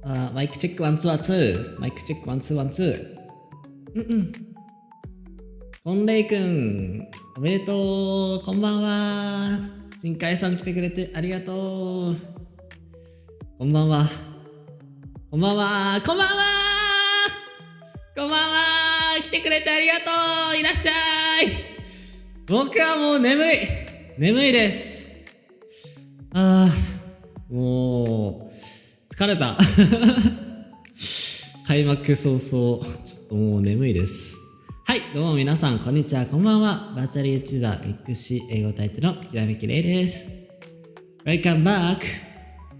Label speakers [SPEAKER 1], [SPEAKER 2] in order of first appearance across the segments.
[SPEAKER 1] マイクチェックワンツーワンツー。マイクチェックワンツーワンツー。こんれいくん、おめでとう。こんばんは。新海さん来てくれてありがとう。こんばんは。こんばんは。こんばんは。こんばんは。来てくれてありがとう。いらっしゃい。僕はもう眠いです。もう疲れた。開幕早々ちょっともう眠いです。はい、どうも皆さんこんにちは、こんばんは。バーチャル YouTuber MIX 師英語歌い手のきらめきれいです。 Welcome back.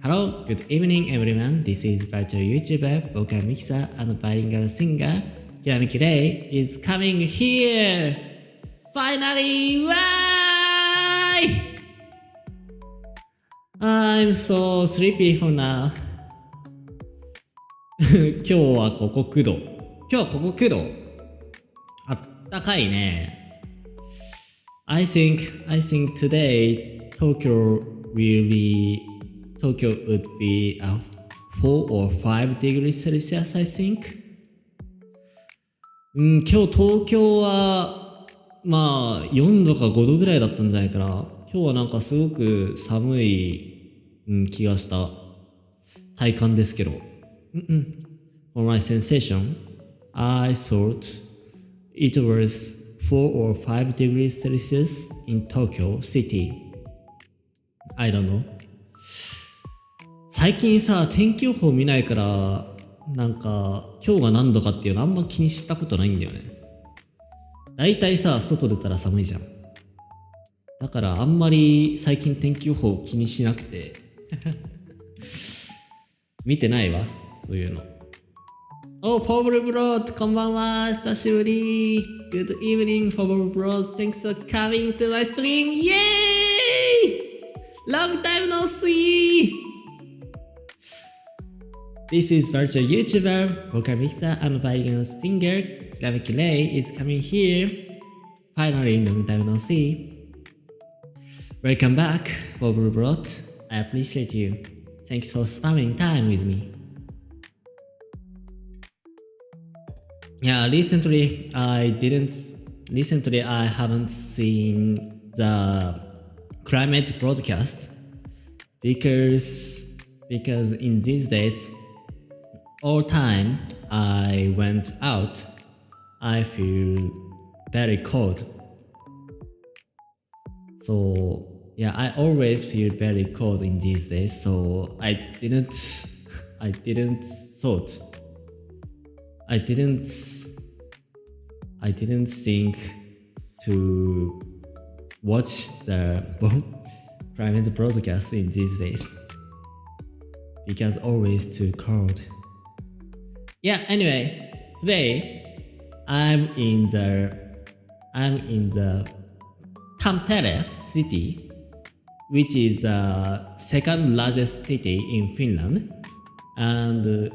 [SPEAKER 1] Hello, good evening everyone. This is virtual YouTuber, vocal mixer and bilingual singer Kirameki Rei is coming here. Finally, why? I'm so sleepy for now. 今日はここ9度。あったかいね。I think today Tokyo would be 4 or 5 degrees Celsius, I think. 今日東京はまあ4度か5度ぐらいだったんじゃないかな。今日はなんかすごく寒い、気がした体感ですけど。For my sensation, I thought it was 4 or 5 degrees Celsius in Tokyo City. I don't know. 最近さ、天気予報見ないからなんか今日が何度かっていうのあんま気にしたことないんだよね。だいたいさ、外出たら寒いじゃん。だからあんまり最近天気予報気にしなくて見てないわ、そういうの。ポブルブロード、こんばんは。久しぶり。Good evening, ポブルブロード。Thanks for coming to my stream. Yay! Long time no see! This is virtual YouTuber, vocal mixer and bilingual singer Kirameki Rei is coming here. Finally, long time no see. Welcome back, Pobre Brot. I appreciate you. Thanks for spending time with me. Yeah, recently I haven't seen the climate broadcast because in these days, all time I went out, I feel very cold. So yeah, I always feel very cold in these days. So I didn't think to watch the private broadcast in these days because always too cold. Yeah, anyway, today I'm in the Tampere city, which is the second largest city in Finland, and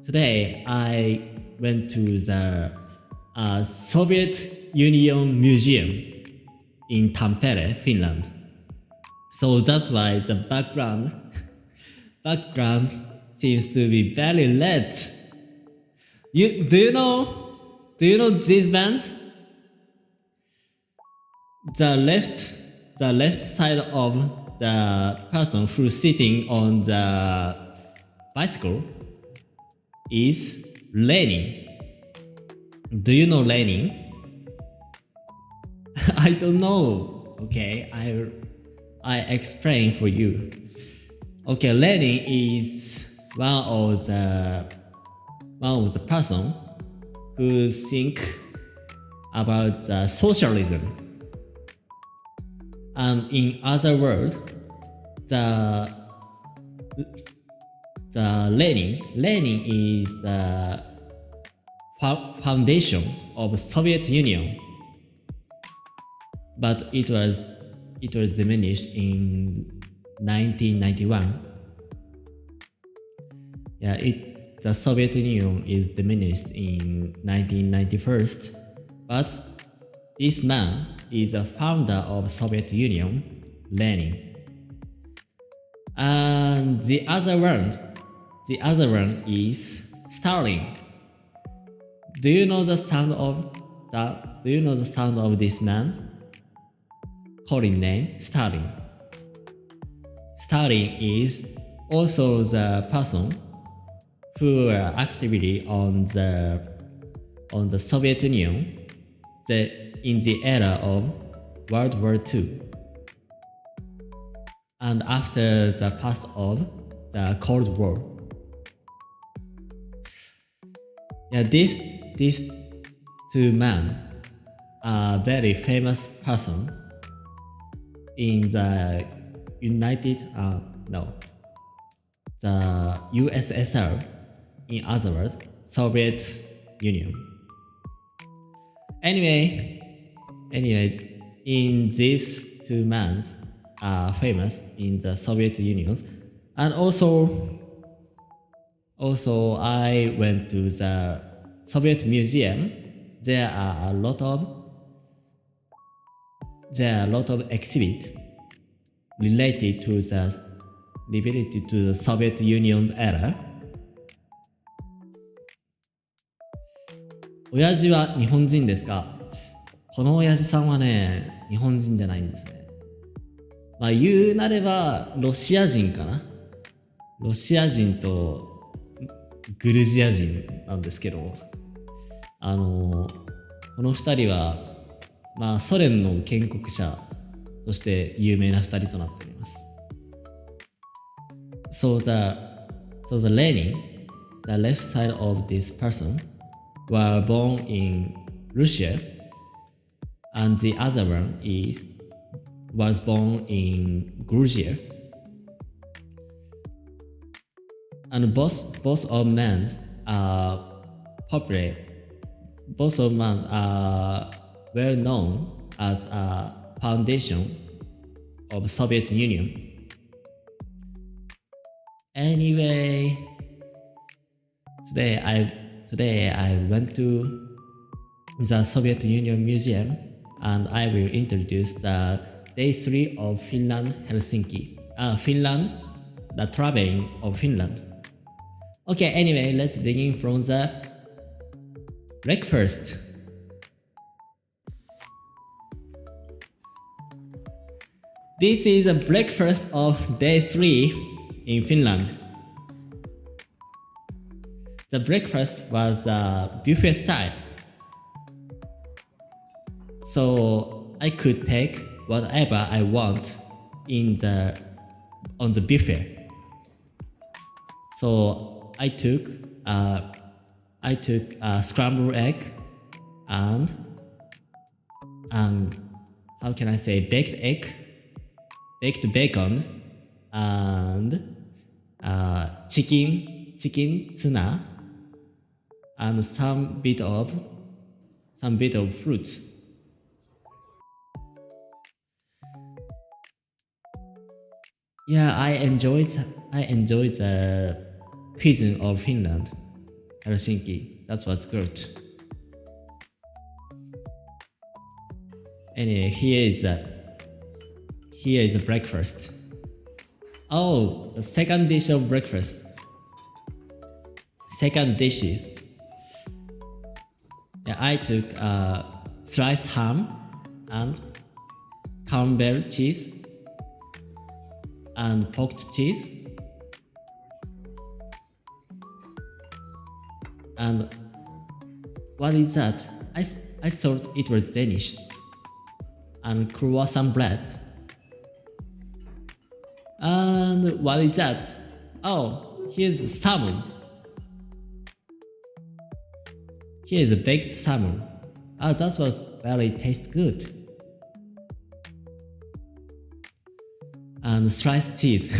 [SPEAKER 1] today I went to the Soviet Union Museum in Tampere, Finland. So that's why the background seems to be very red. Do you know these bands? The left side of the person who's sitting on the bicycle is Lenin. Do you know Lenin? I don't know. Okay, I explain for you. Okay, Lenin is one of the person who think about the socialism. And in other words, the Lenin is the foundation of Soviet Union, but it was diminished in 1991. Yeah, the Soviet Union is diminished in 1991, but this man is a founder of Soviet Union, Lenin. And the other The other one is Starling. Do you know the sound of this man's calling name? Starling. Starling is also the person who were actively on the Soviet Union in the era of World War II and after the pass of the Cold War. Yeah, these two men are very famous person in the the USSR, in other words, Soviet Union. Anyway, in these two men are famous in the Soviet Union, and also I went to the Soviet Museum. There are a lot of exhibits related to the Soviet Union's era. 親父は日本人ですか？この親父さんはね、日本人じゃないんですね。まあ言うなればロシア人かな。ロシア人とグルジア人なんですけど、この二人はまあソ連の建国者として有名な二人となっております。So the Lenin, the left side of this person, were born in Russia, and the other one was born in Georgia. And both of men are popular. Both of men are well known as a foundation of Soviet Union. Anyway, today I went to the Soviet Union Museum and I will introduce the Day 3 of Finland, Helsinki. Finland, the traveling of Finland. Okay, anyway, let's begin from the breakfast. This is a breakfast of Day 3 in Finland. The breakfast was buffet style. So I could take whatever I want on the buffet. So I took a scrambled egg and how can I say, baked egg, baked bacon, and chicken tuna, and some bit of fruits. Yeah, I enjoyed the cuisine of Finland, Helsinki. That was good. Anyway, here is the breakfast. Oh, the second dish of breakfast. Second dishes. Yeah, I took sliced ham and Campbell cheese and poached cheese. And what is that? I thought it was Danish. And croissant bread. And what is that? Oh, here's salmon. Here's a baked salmon. Oh, that was very taste good. And sliced cheese.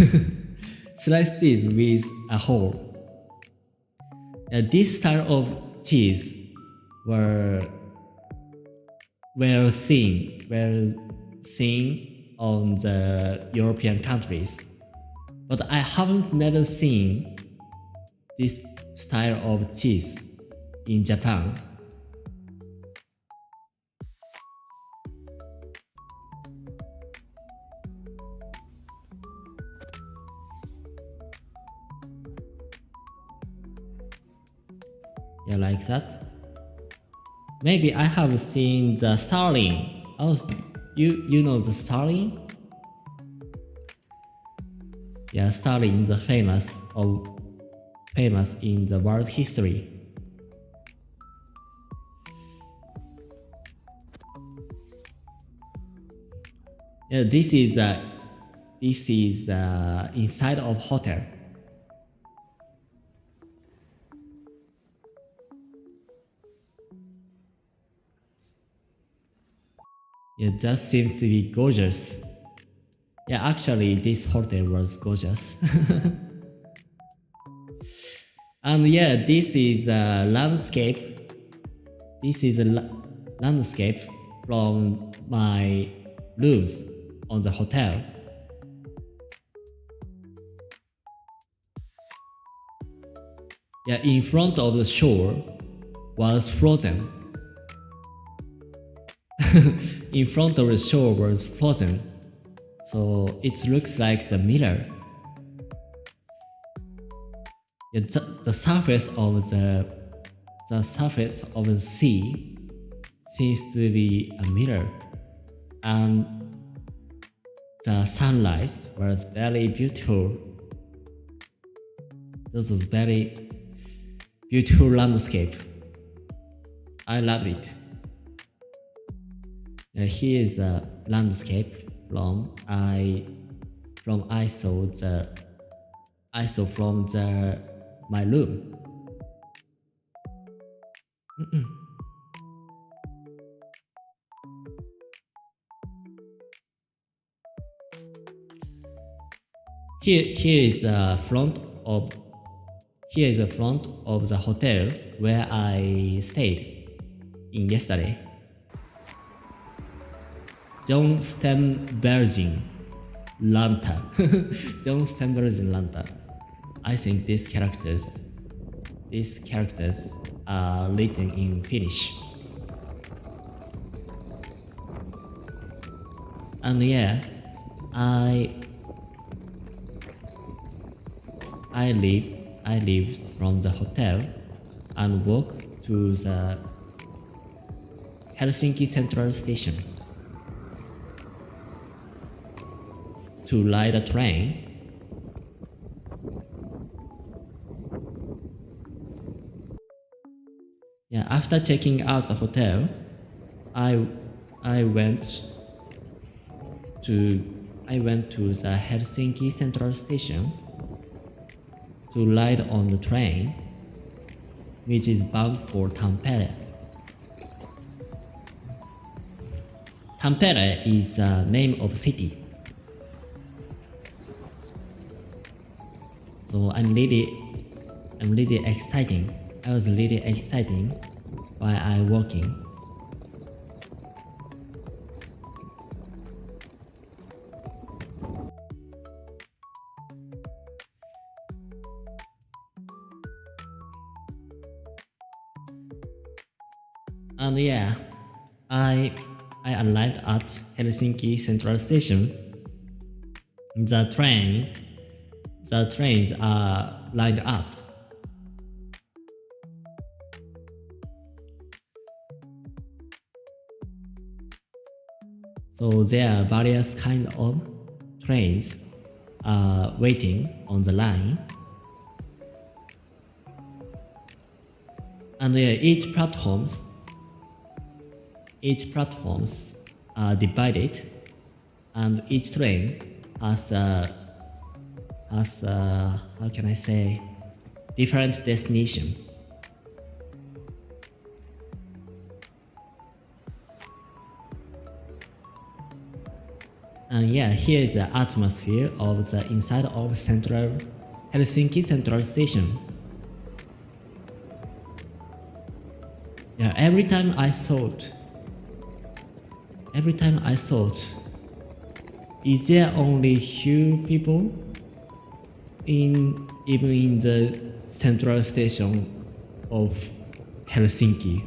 [SPEAKER 1] Sliced cheese with a hole. This style of cheese were seen on the European countries, but I haven't never seen this style of cheese in Japan. Yeah, like that. Maybe I have seen the Starling. Oh, you know the Starling? Yeah, Starling, the famous in the world history. Yeah, this is inside of hotel. Yeah, that seems to be gorgeous. Yeah, actually, this hotel was gorgeous. And yeah, this is a landscape. This is a landscape from my rooms on the hotel. Yeah, in front of the shore was frozen. In front of the shore was frozen. So it looks like the mirror. Yeah, the surface of the sea seems to be a mirror, and the sunrise was very beautiful. This was very beautiful landscape. I love it. Here is the landscape from I saw from my room. Here is the front of the hotel where I stayed in yesterday. John Stenbergen Lanta. John Stenbergen Lanta. I think these characters are written in Finnish. And yeah, I leave from the hotel and walk to the Helsinki Central Station to ride a train. Yeah, after checking out the hotel, I went to the Helsinki Central Station to ride on the train, which is bound for Tampere. Tampere is the name of city. So I'm really exciting. I was really exciting while I walking. And yeah, I arrived at Helsinki Central Station. The trains are lined up. So there are various kind of trains waiting on the line. And each platforms are divided, and each train has how can I say, different destination. And yeah, here is the atmosphere of the inside of Helsinki Central Station. Yeah, every time I thought, is there only few people even in the central station of Helsinki?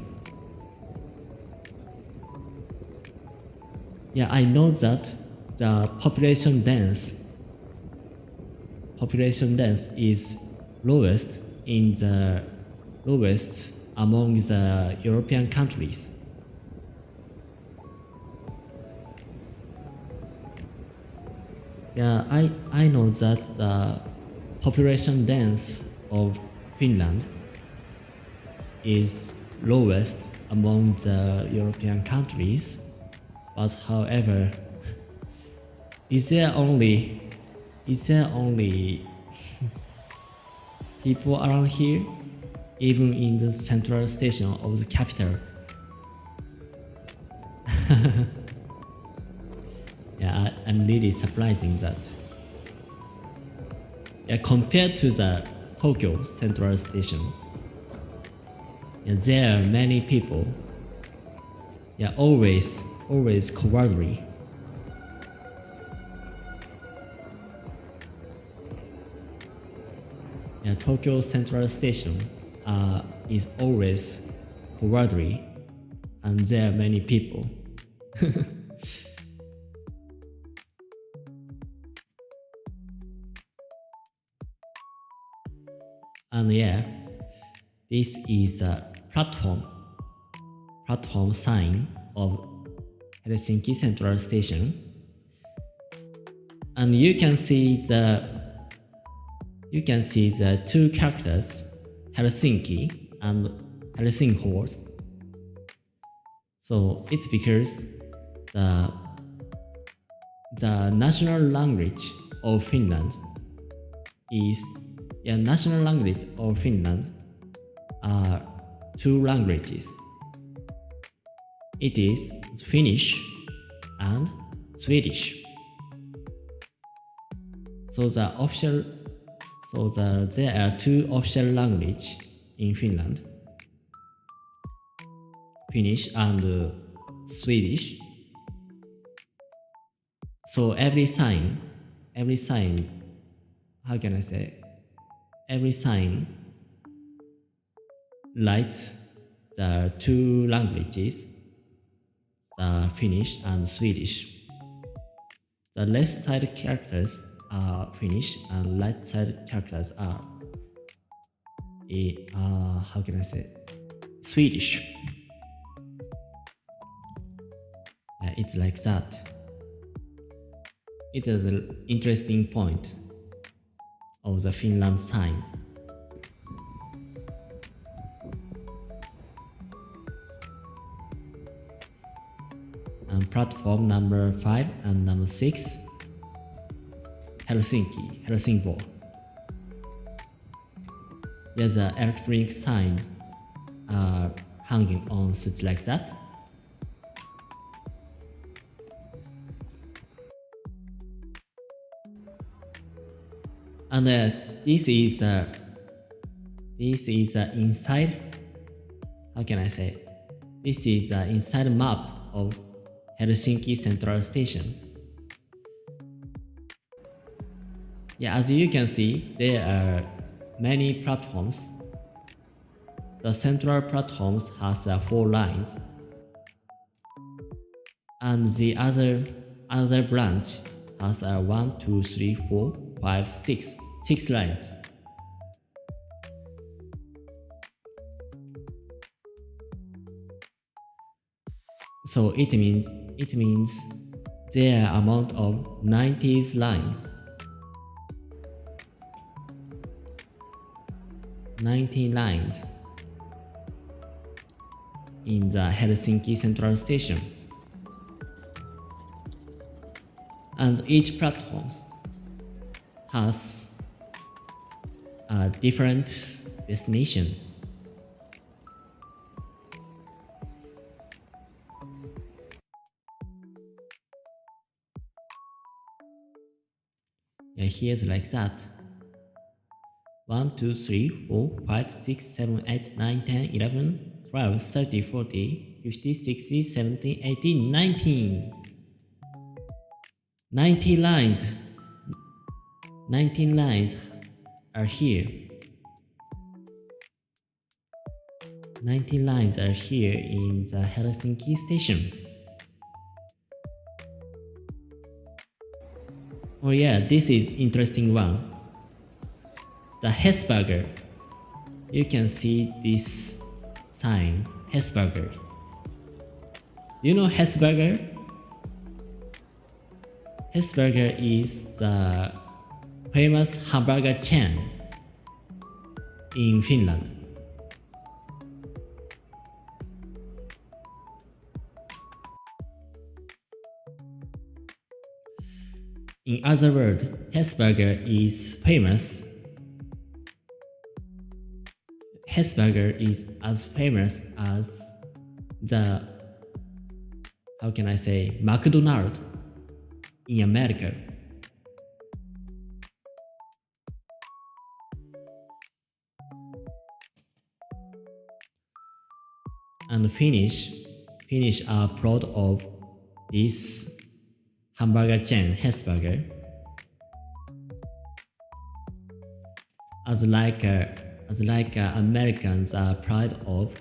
[SPEAKER 1] Yeah, I know that the population dense is lowest in among the European countries. Yeah, I know that the population density of Finland is lowest among the European countries, but however, is there only people around here, even in the central station of the capital? Yeah, I'm really surprising that. Yeah, compared to the Tokyo Central Station, yeah, there are many people. Yeah, always cowardly. Yeah, Tokyo Central Station is always cowardly, and there are many people. And yeah, this is a platform sign of Helsinki Central Station, and you can see the two characters, Helsinki and Helsingfors. So it's because the national language of Finland is are two languages. It is Finnish and Swedish. There are two official languages in Finland, Finnish and Swedish. So every sign, how can I say? Every sign writes the two languages, the Finnish and Swedish. The left side characters are Finnish and right side characters are how can I say? Swedish. Yeah, it's like that. It is an interesting point of the Finland sign. And platform number 5 and number 6, Helsingfors. Yeah, the electronic signs are hanging on such like that. And this is inside. How can I say? This is the inside map of Helsinki Central Station. Yeah, as you can see, there are many platforms. The central platforms has 4 lines, and the other branch has 1, 2, 3, 4, 5, 6 lines. So it means there are amount of 90 lines. 90 lines in the Helsinki Central Station. And each platform has different destinations. Yeah, here's like that. 1, 2, 3, 4, 5, 6, 7, 8, 9, 10, 11, 12, 13, 14, 15, 16, 17, 18, 19. 90 lines. 19 lines are here. 19 lines are here in the Helsinki station. Oh yeah, this is interesting one. The Hesburger. You can see this sign Hesburger. You know Hesburger? Hesburger is the famous hamburger chain in Finland. In other words, Hesburger is famous. Hesburger is as famous as the, how can I say, McDonald's in America. And Finnish are proud of this hamburger chain Hesburger. As like Americans are pride of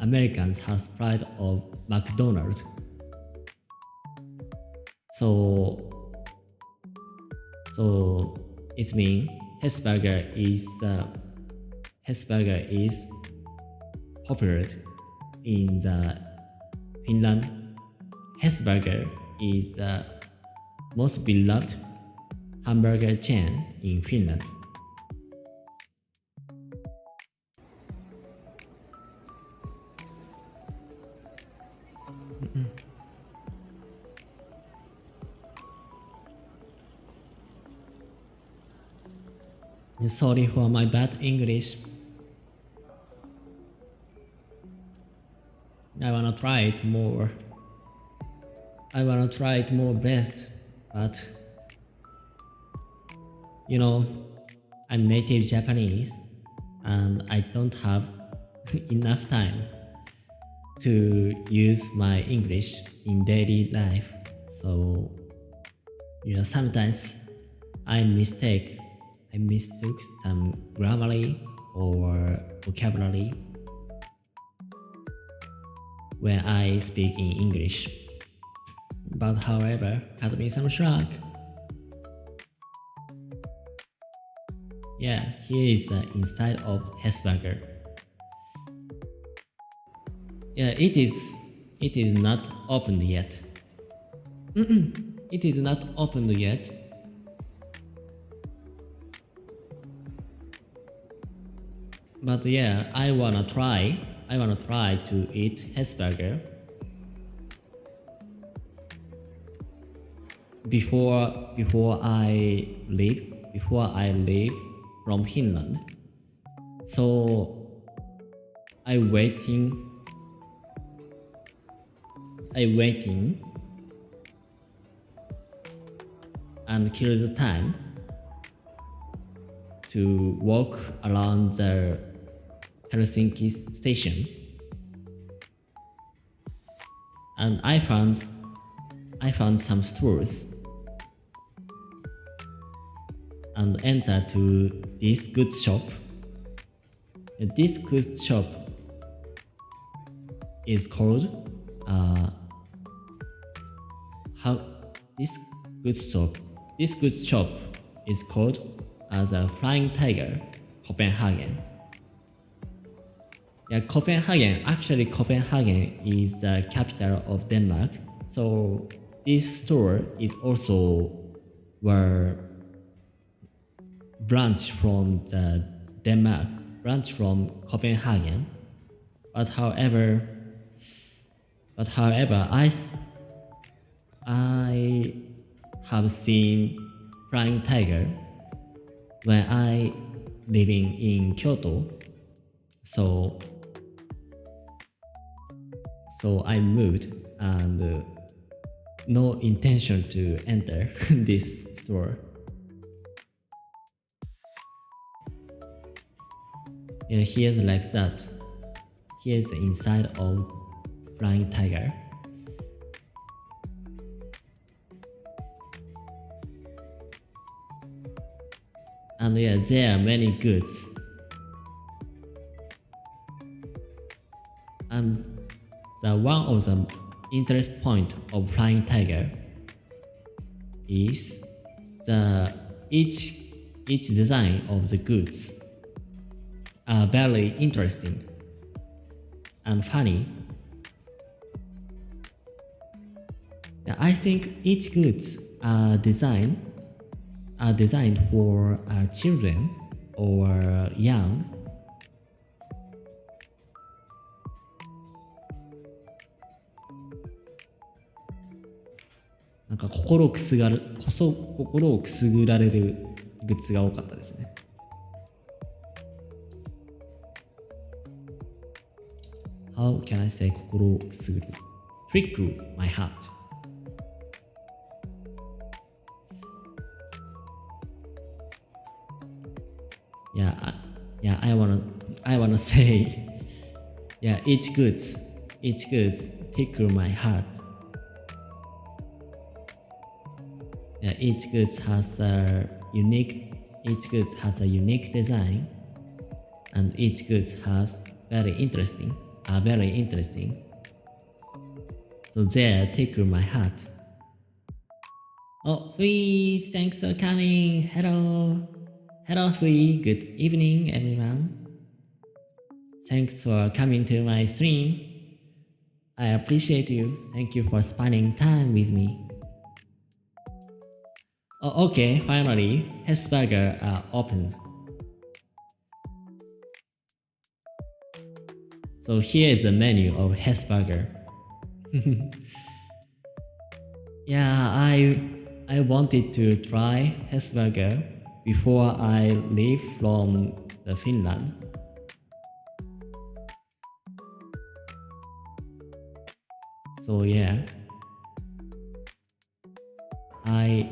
[SPEAKER 1] Americans has pride of McDonald's. So it means Hesburger is popular in the Finland. Hesburger is the most beloved hamburger chain in Finland. Sorry for my bad English. I wanna try it more. Best, but you know, I'm native Japanese and I don't have enough time to use my English in daily life. So, you know, sometimes I mistook some grammar or vocabulary when I speak in English. But however, cut me some slack. Yeah, here is the inside of Hesburger. Yeah, it is not opened yet. It is not opened yet. But yeah, I wanna try to eat Hesburger before I leave from Finland. So I waiting and kill the time to walk around the Helsinki station, and I found some stores and enter to this good shop. This good shop is called This good shop is called as a Flying Tiger Copenhagen. Yeah, Copenhagen is the capital of Denmark. So this store is also where branch from the Denmark, branch from Copenhagen. But however, I have seen Flying Tiger when I living in Kyoto. So I moved and no intention to enter this store. Yeah, here's like that. Here's the inside of Flying Tiger. And yeah, there are many goods. And one of the interest point of Flying Tiger is each design of the goods are very interesting. and funny. I think each goods are designed for children or young. なんか心をくすぐられるグッズが多かったですね。How can I say 心をくすぐる Prickle my heart. Yeah, I wanna say, yeah, each goods tickle my heart. Yeah, each goods has a unique design, and each goods has very interesting. So they tickle my heart. Oh, Fui, thanks for coming. Hello, Fui. Good evening, everyone. Thanks for coming to my stream. I appreciate you. Thank you for spending time with me. Oh, okay, finally, Hesburger are open. So here is the menu of Hesburger. Yeah, I wanted to try Hesburger before I leave from Finland. So yeah, I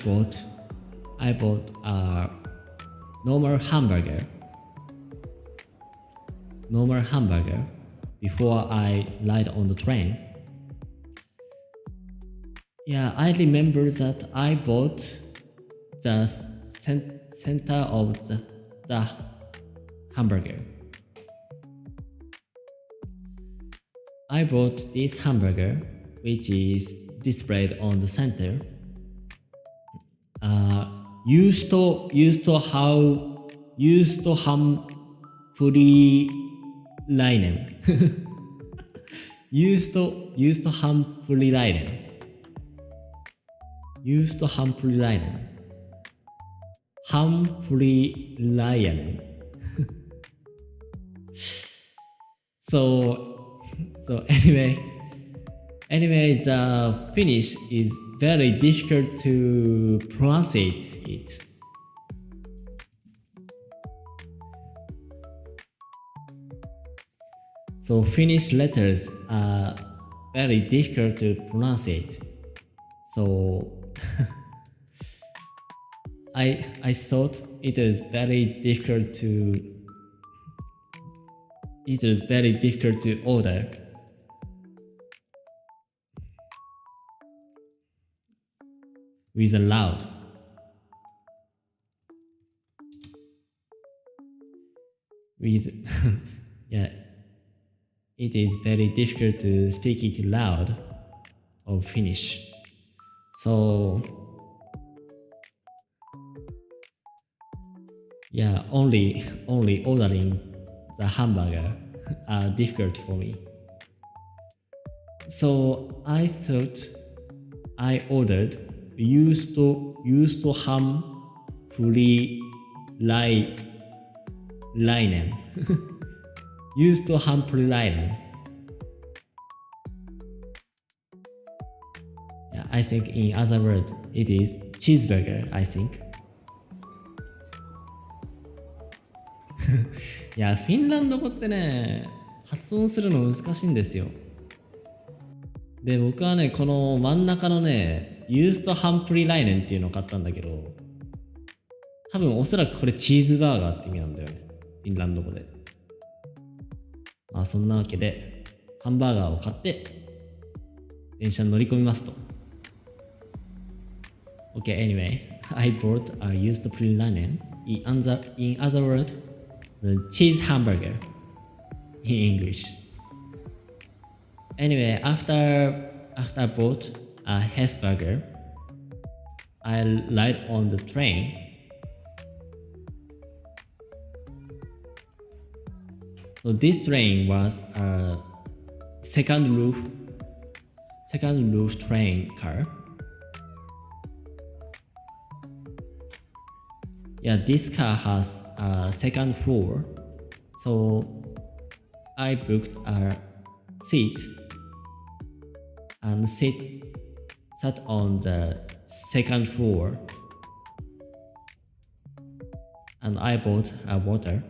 [SPEAKER 1] bought a normal hamburger before I ride on the train. Yeah, I remember that I bought the center of the hamburger. I bought this hamburger, which is displayed on the center. Used to ham Purilainen. used to ham Purilainen. Ham Purilainen. So anyway, the Finnish is very difficult to pronounce it. So Finnish letters are very difficult to pronounce it. So I thought it was very difficult to order. With a loud. Yeah, it is very difficult to speak it loud or Finnish. So yeah, only ordering the hamburger are difficult for me. So I thought I ordered used to ham Purilainen. Used to ham Purilainen. Yeah, I think in other words it is cheeseburger, I think. いや、フィンランド語ってね、発音するの難しいんですよ。で、僕はね、この真ん中のね、ユーストハンプリライネンっていうのを買ったんだけど、多分おそらくこれチーズバーガーって意味なんだよね。フィンランド語で。まあそんなわけで、ハンバーガーを買って、電車に乗り込みますと。Okay, anyway, I bought a used Purilainen. In other words, the cheese hamburger in English. Anyway, after I bought a Hesburger, I ride on the train. So this train was a second roof train car. Yeah, this car has a second floor, so I booked a seat and sat on the second floor, and I bought a water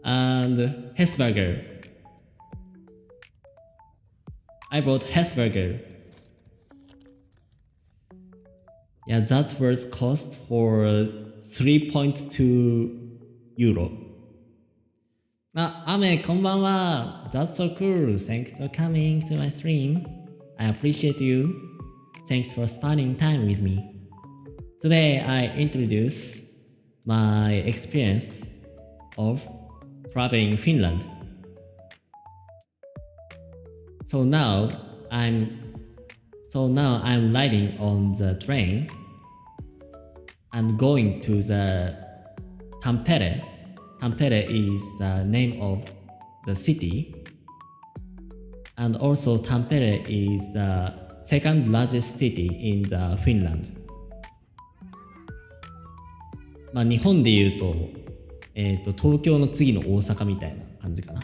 [SPEAKER 1] and Hesburger. I bought Hesburger. Yeah, that was cost for 3.2 euro. アメこんばんは。That's so cool. Thanks for coming to my stream. I appreciate you. Thanks for spending time with me. Today I introduce my experience of traveling Finland. So now I'm riding on the train and going to the Tampere. Tampere is the name of the city, and also Tampere is the second largest city in the Finland. まあ日本で言うと、東京の次の大阪みたいな感じかな。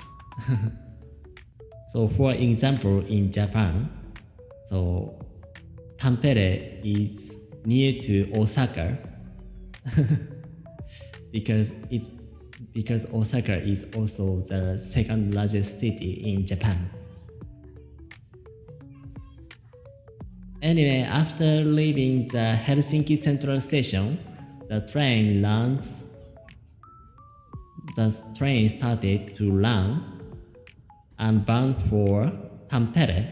[SPEAKER 1] So for example, in Japan, so Tampere is near to Osaka because Osaka is also the second largest city in Japan. Anyway, after leaving the Helsinki Central Station, the train started to run and bound for Tampere.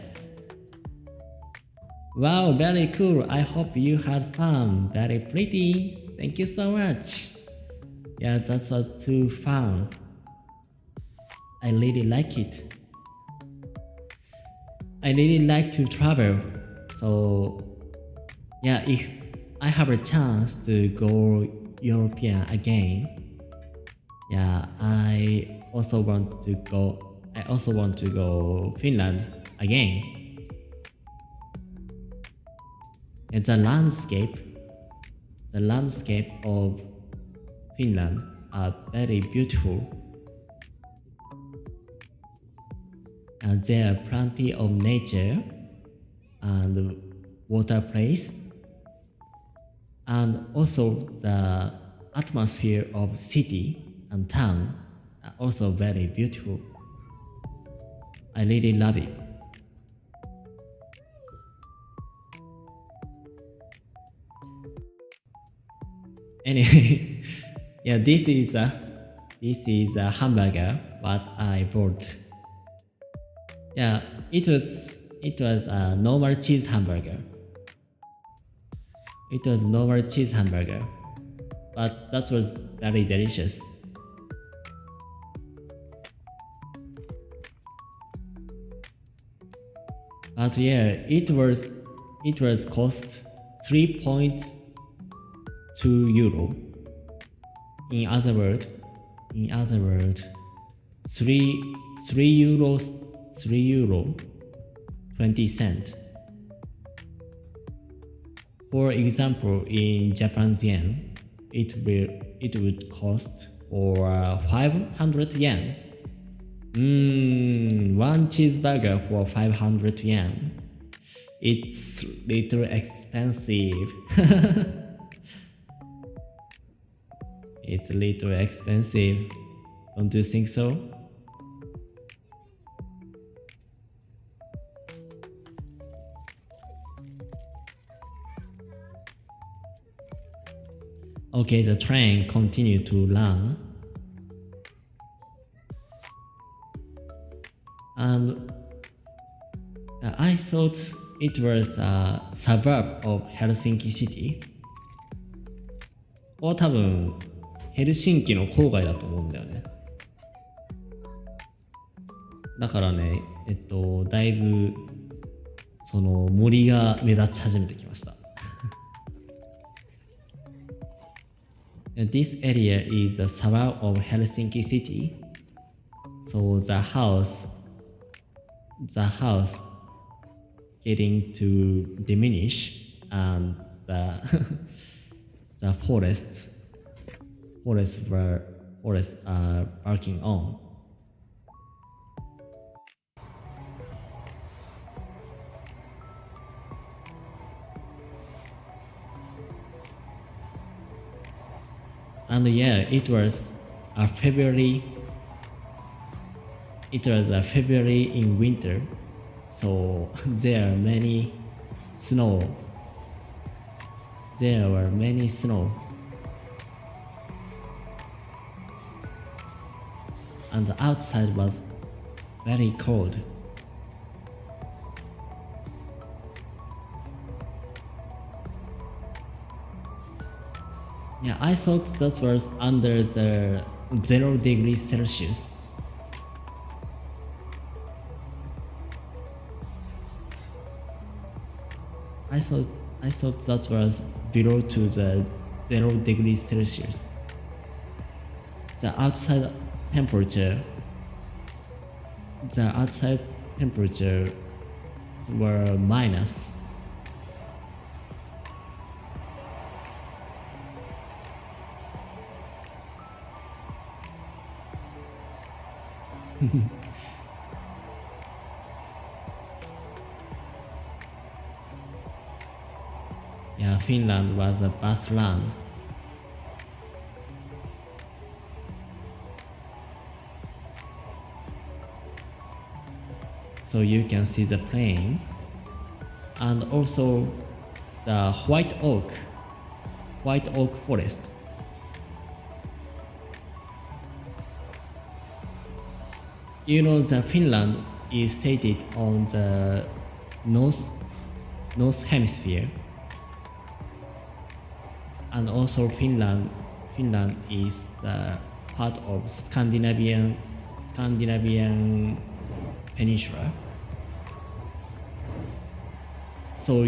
[SPEAKER 1] Wow, very cool. I hope you had fun. Very pretty. Thank you so much. Yeah, that was too fun. I really like it. I really like to travel. So, yeah, if I have a chance to go European again, yeah, I also want to go Finland again. And the landscape of Finland are very beautiful. And there are plenty of nature and water place, and also the atmosphere of city and town are also very beautiful. I really love it. Anyway, yeah, this is a hamburger what I bought. Yeah, it was a normal cheese hamburger. It was normal cheese hamburger, but that was very delicious. But yeah, it was cost 3.2 euro. In other words, 3 euro 20 cents. For example, in Japanese yen, it would cost for 500 yen. One cheeseburger for 500 yen. It's little expensive. It's a little expensive. Don't you think so? Okay, the train continued to run. And I thought it was a suburb of Helsinki city. ここは多分ヘルシンキの郊外だと思うんだよね。だからね、だいぶその森が目立ち始めてきました。This area is the suburb of Helsinki city. So the house getting to diminish, and the the forests are working on. And yeah, it was a February in winter, so there were many snow. And the outside was very cold. Yeah, I thought that was under the 0 degrees Celsius. I thought that was below to the 0 degrees Celsius. The outside temperature were minus. Yeah, Finland was a vast land. So you can see the plain and also the white oak forest. You know, the Finland is stated on the north hemisphere, and also Finland is part of Scandinavian peninsula. So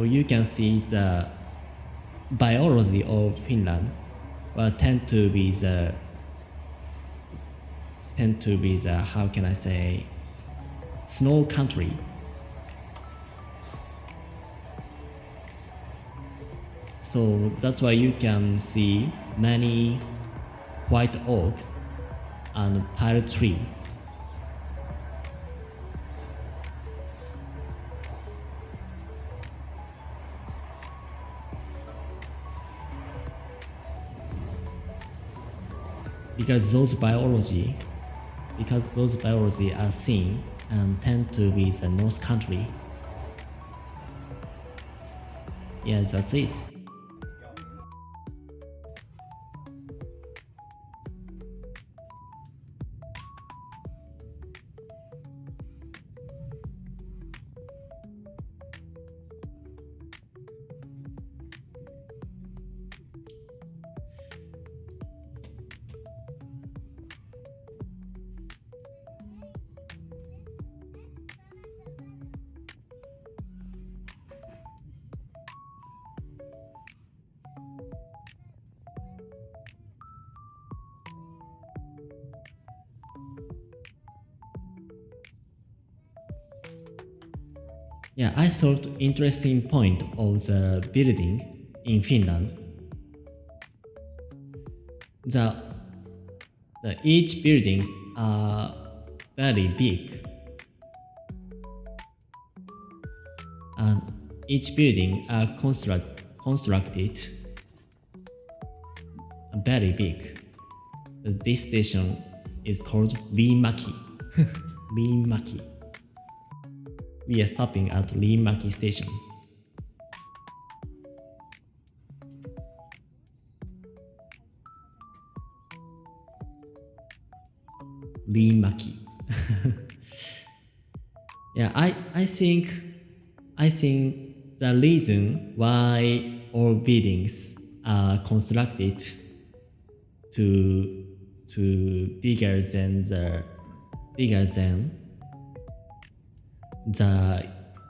[SPEAKER 1] you can see the biology of Finland tend to be the how can I say, snow country. So that's why you can see many white oaks and pine tree. Because those biology are seen and tend to be the North country. Yeah, that's it. Yeah, I thought interesting point of the building in Finland. The each buildings are very big, and each building are constructed very big. This station is called Liimaki. Liimaki. We are stopping at Liimaki station. Liimaki. Yeah, I think the reason why all buildings are constructed to bigger than the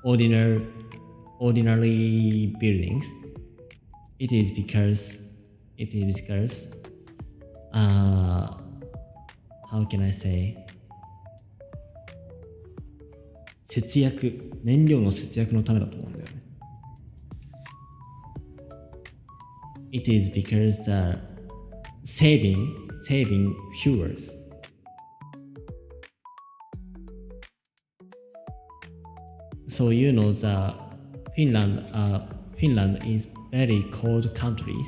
[SPEAKER 1] ordinary buildings, it is because It is because how can I say 節約、燃料の節約のためだと思うんだよね。It is because the saving fuels. So you know the Finland is very cold countries.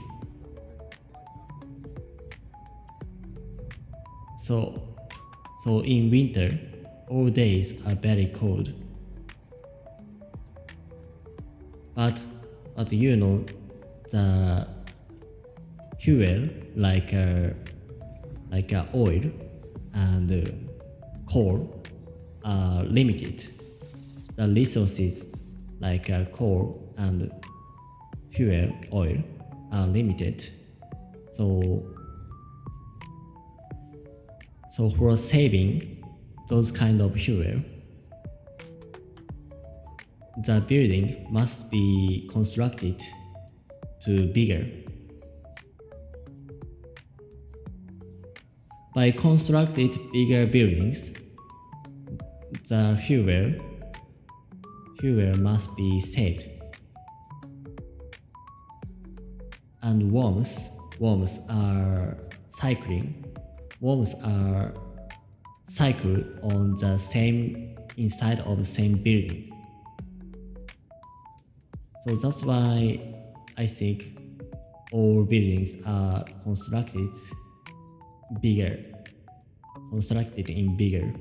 [SPEAKER 1] So in winter, all days are very cold. But you know the fuel like oil and coal are limited. The resources like coal and fuel oil are limited. So for saving those kind of fuel, the building must be constructed to bigger. By constructed bigger buildings, the fuel must be saved. And worms are cycle on the same inside of the same buildings. So that's why I think all buildings are constructed in bigger.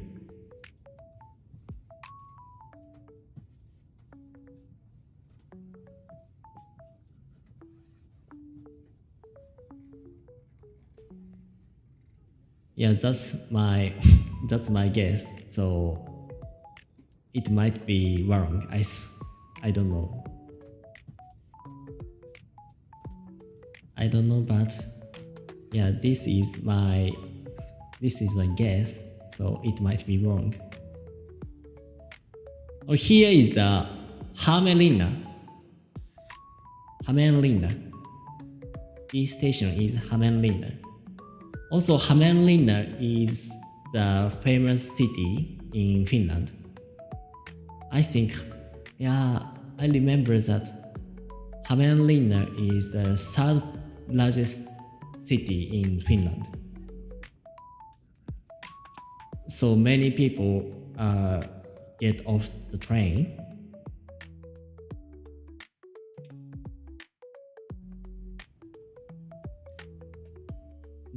[SPEAKER 1] Yeah, that's my guess. So it might be wrong. I don't know. But yeah, this is my guess. So it might be wrong. Oh, here is the Hämeenlinna. This station is Hämeenlinna. Also, Hämeenlinna is the famous city in Finland. I remember that Hämeenlinna is the third largest city in Finland. So many people get off the train.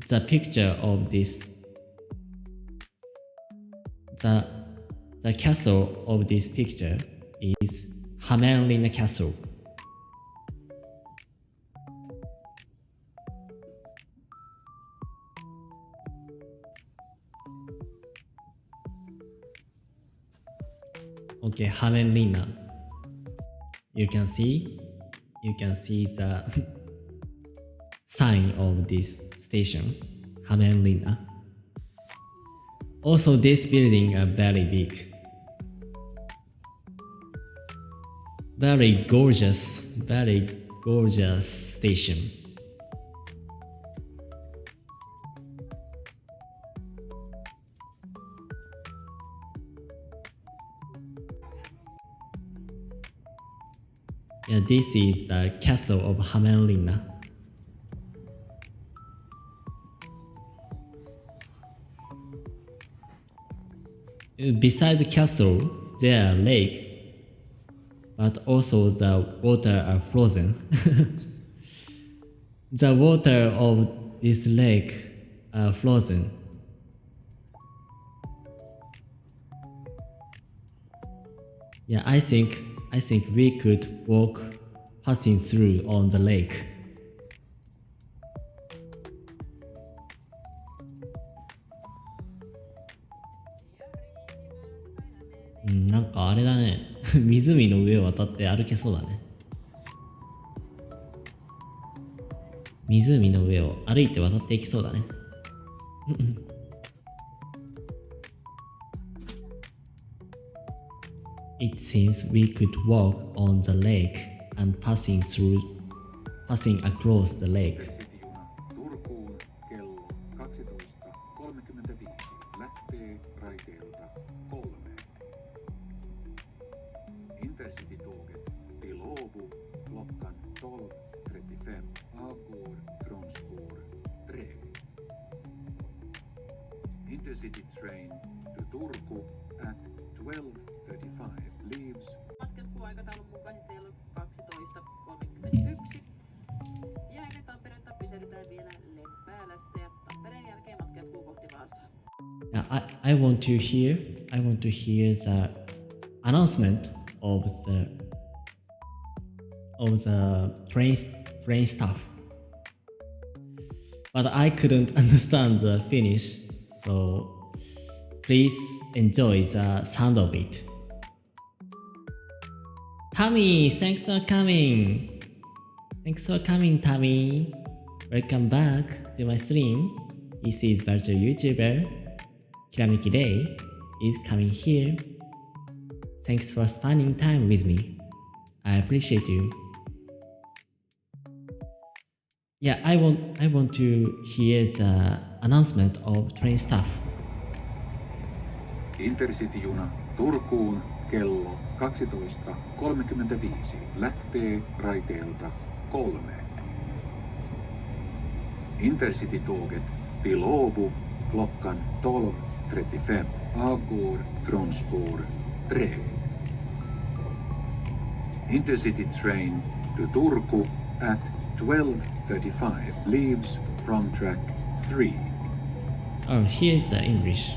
[SPEAKER 1] The picture of this, the castle of this picture is Hämeenlinna Castle. Okay, Hämeenlinna. You can see the sign of this station, Hämeenlinna. Also, this building are very big. Very gorgeous station. Yeah, this is the castle of Hämeenlinna. Besides the castle, there are lakes, but also the water are frozen. The water of this lake are frozen. Yeah, I think we could walk passing through on the lake.うん、なんかあれだね。湖の上を渡って歩けそうだね。湖の上を歩いて渡っていきそうだね。It seems we could walk on the lake and passing across the lake.
[SPEAKER 2] 35 lähtee raiteilta 3. Intercity-tåget till Åbo klockan 12.35 avgår från spår 3. Intercity train to Turku at 12.35 leaves.
[SPEAKER 3] Matkuskuaikataulun mukaisesti kello 12.31. Ja ennen Tamperetta pysähdytään vielä Lempäälässä ja Tampereen jälkeen matka jatkuu kohti Vaasaa.
[SPEAKER 1] Yeah, I want to hear the announcement of the train stuff. But I couldn't understand the Finnish, so please enjoy the sound of it. Tammy, thanks for coming. Thanks for coming, Tammy. Welcome back to my stream. This is virtual YouTuber Kirameki Rei is coming here. Thanks for spending time with me. I appreciate you. Yeah, I want to hear the announcement of train stuff.
[SPEAKER 2] Intercity-juna Turkuun kello 12.35 lähtee raiteilta 3. Intercity-tåget till Åbo klockan 12.35 avgår från spår 3. Intercity train to Turku at 12.35 leaves from track 3.
[SPEAKER 1] Oh, here's the English.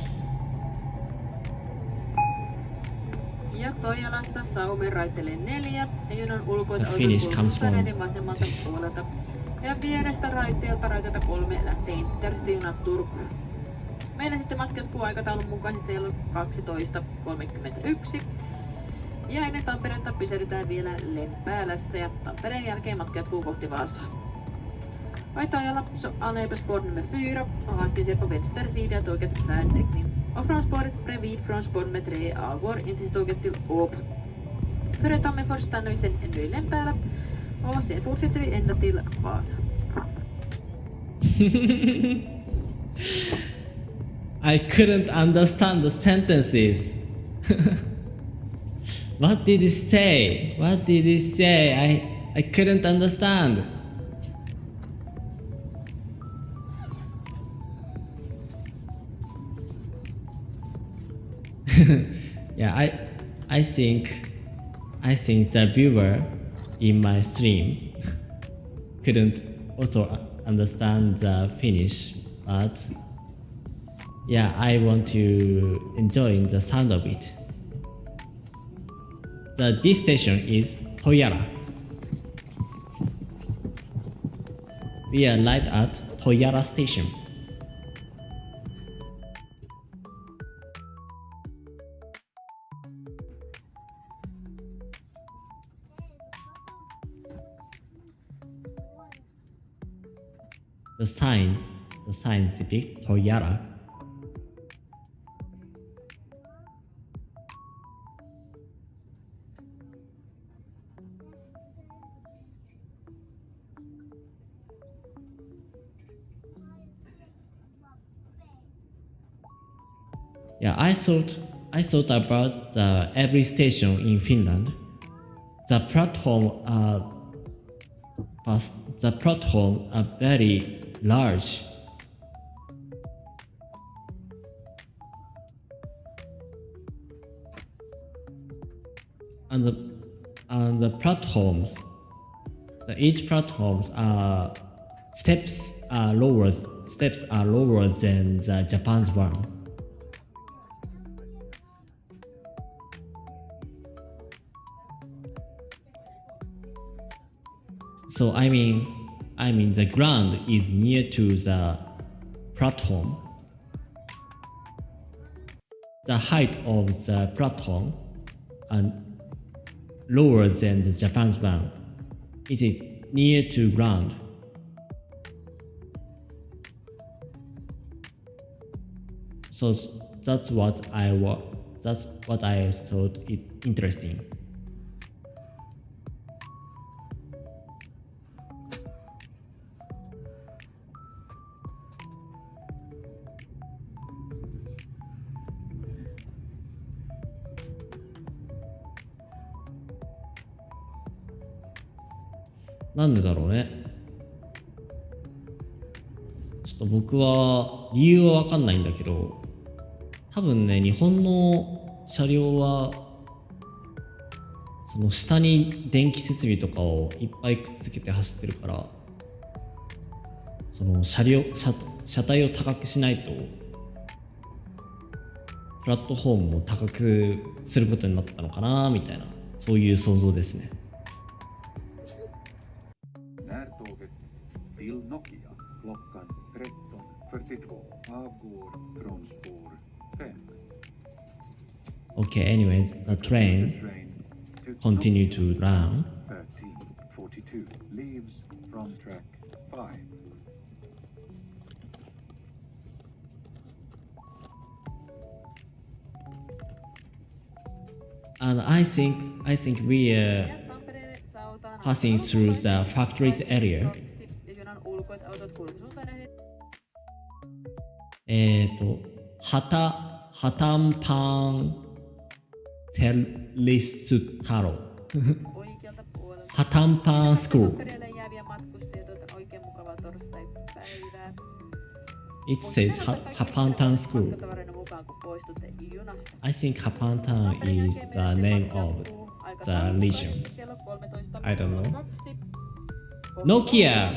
[SPEAKER 3] Ja Toijalasta Saumen raiteelle 4 ja junan ulkoita
[SPEAKER 1] The Finnish comes from
[SPEAKER 3] vasemmalta
[SPEAKER 1] this.
[SPEAKER 3] puolelta. Ja vierestä raiteelta 3 lähtee Intercity-juna Turkuun. Meillä sitten matka jatkuu aikataulun mukaisesti kello 12.31. Ja ennen Tamperetta pysähdytään vielä Lempäälässä ja Tampereen jälkeen matka jatkuu kohti Vaasaa. Vajtajalla så anlöper spår nummer 4 och hastigheten på vänster sida tågets färdriktning. Och från spåret bredvid från spår nummer 3 avgår Intercity-tåget till Åbo. Före Tammerfors stannar vi sen ännu i Lempäälä och sen fortsätter vi ända till Vasa.
[SPEAKER 1] I couldn't understand the sentences. What did he say? What did he say? I couldn't understand. Yeah, I think the viewer in my stream couldn't also understand the Finnish, but yeah, I want to enjoy the sound of it. This station is Toyara. We are right at Toyara station. The signs depict Toyara. Yeah, I thought about every station in Finland. The platform are very large. And the platforms, each platforms are steps are lower than the Japan's one. So I mean the ground is near to the platform. The height of the platform and lower than the Japan's one. It is near to ground. So that's what I thought it interesting. なんでだろうね。ちょっと僕は理由はわかんないんだけど、多分ね、日本の車両はその下に電気設備とかをいっぱいくっつけて走ってるから、その車体を高くしないとプラットフォームを高くすることになったのかなみたいな、そういう想像ですね。
[SPEAKER 2] Närtåget till Nokia klockan 13.42 avgår från spår 5.
[SPEAKER 1] Okay, anyways, the train continue to run.
[SPEAKER 2] 13:42 leaves from track 5.
[SPEAKER 1] And I think we are passing through the factories area. ハタンパンテリスタロハタンパンスクール It says Hapantan School. I think Hapantan is the name of the region. I don't know. Nokia!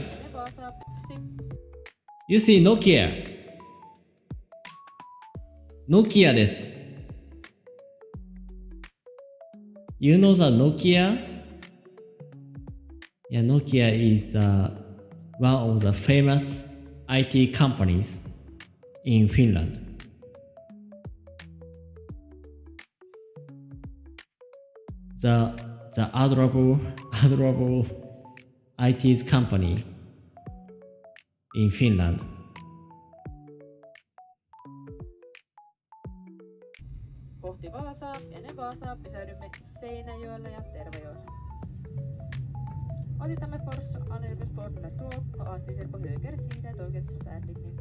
[SPEAKER 1] You see Nokia? Nokia です。You know the Nokia? Yeah, Nokia is one of the famous IT companies in Finland. The adorable IT company in Finland.
[SPEAKER 3] Kohti Vaasaa, ennen Vaasaa pysähdymme Seinäjoella ja Tervajoessa. Otittamme Forssa Anelbysbord med tåg och avstiger på höger sida tågets färdriktning.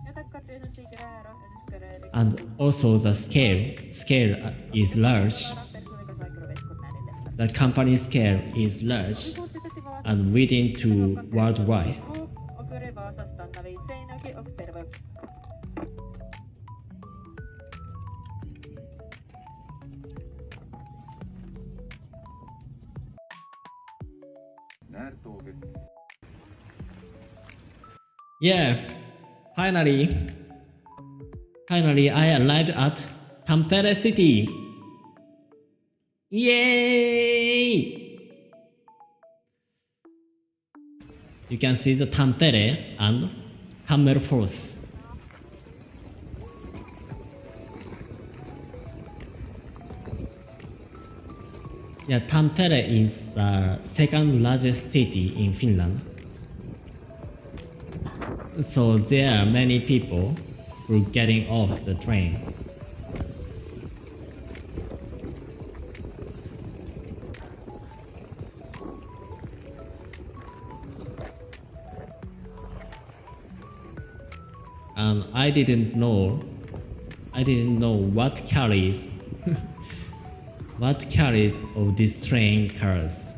[SPEAKER 3] Jag tackar tusen stiger här och önskar er
[SPEAKER 1] And also the scale is large. The company scale is large and within to worldwide.
[SPEAKER 3] Och före Vasa stannar vi i Seinäjoki och Tervajoki.
[SPEAKER 2] Närtåget
[SPEAKER 1] Yeah, finally I arrived at Tampere City. Yay! You can see the Tampere and Tammerfors. Yeah, Tampere is the second largest city in Finland. So there are many people who are getting off the train. And I didn't know what carries of this train cars.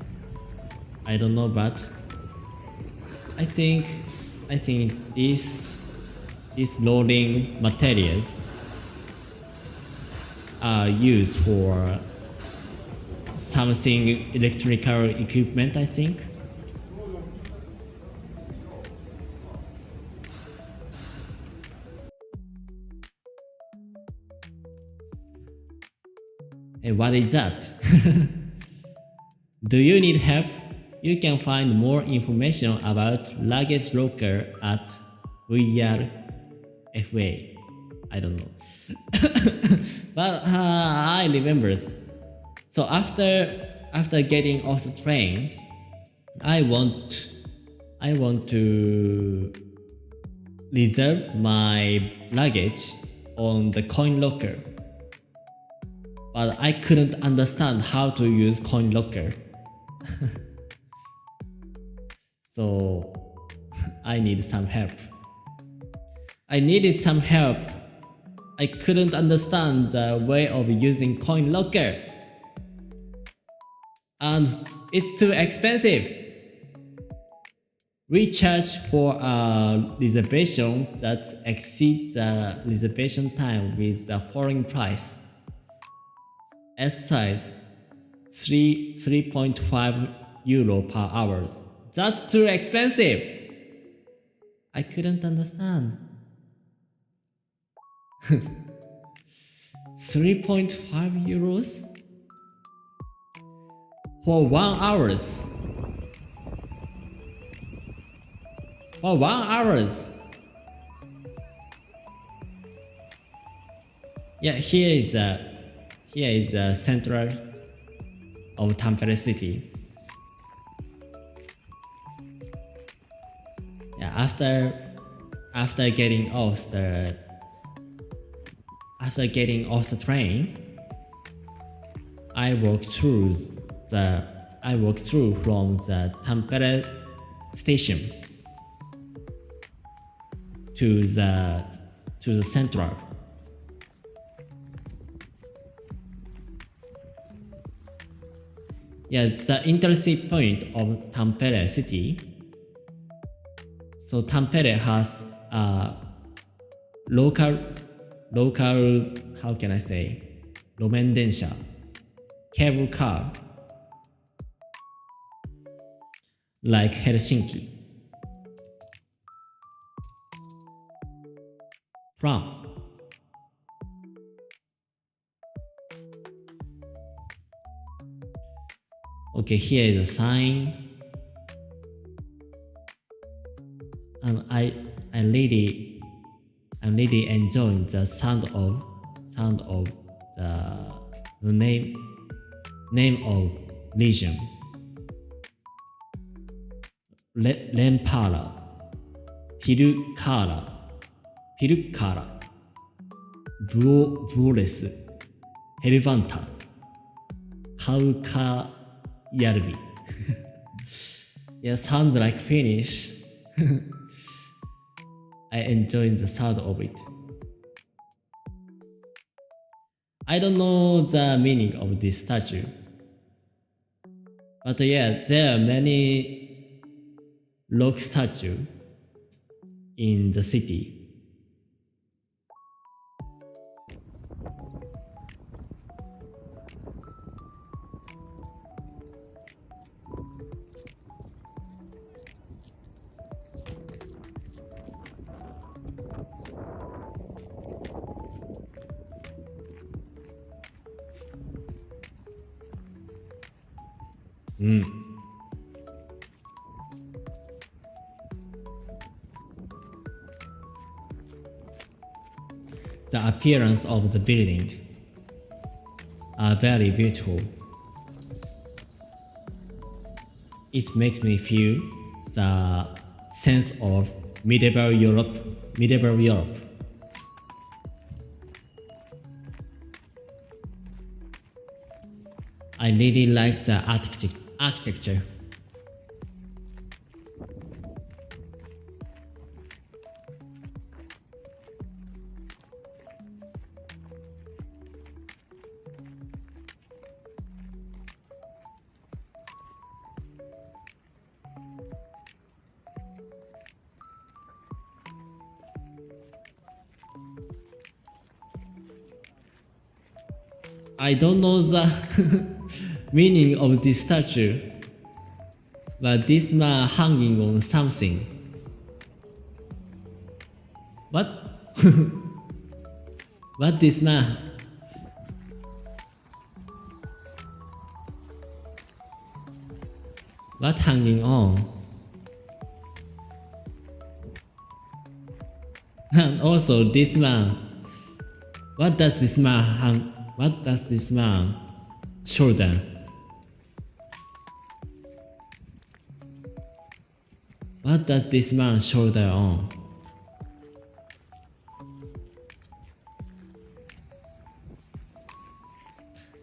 [SPEAKER 1] I don't know, but I think these loading materials are used for something electrical equipment, I think. And what is that? Do you need help? You can find more information about luggage locker at VRFA. I don't know. But I remember. So after getting off the train, I want to reserve my luggage on the coin locker. But I couldn't understand how to use coin locker. So I need some help. I needed some help. I couldn't understand the way of using coin locker. And it's too expensive. Recharge for a reservation that exceeds the reservation time with the following price. S size 3.5 euro per hour. That's too expensive. I couldn't understand. 3.5 euros for 1 hour. For 1 hour. Yeah, here is the central of Tampere city. Yeah, after getting off the train, I walked through from the Tampere station to the central. Yeah, the intercity point of Tampere city. So Tampere has a local, how can I say, 路面電車 cable car, like Helsinki. From okay, here is a sign. I'm really enjoying the sound of the name of region. Lempara, Pirukara, Vuores, Helvanta, Kaukajärvi. Yeah, sounds like Finnish. I enjoy the sound of it. I don't know the meaning of this statue, but yeah, there are many rock statues in the city. The appearance of the building are very beautiful. It makes me feel the sense of medieval Europe. I really like the architecture. I don't know the meaning of this statue, but this man hanging on something. What? What this man? What hanging on? And also this man. What does this man shoulder? What does this man shoulder on?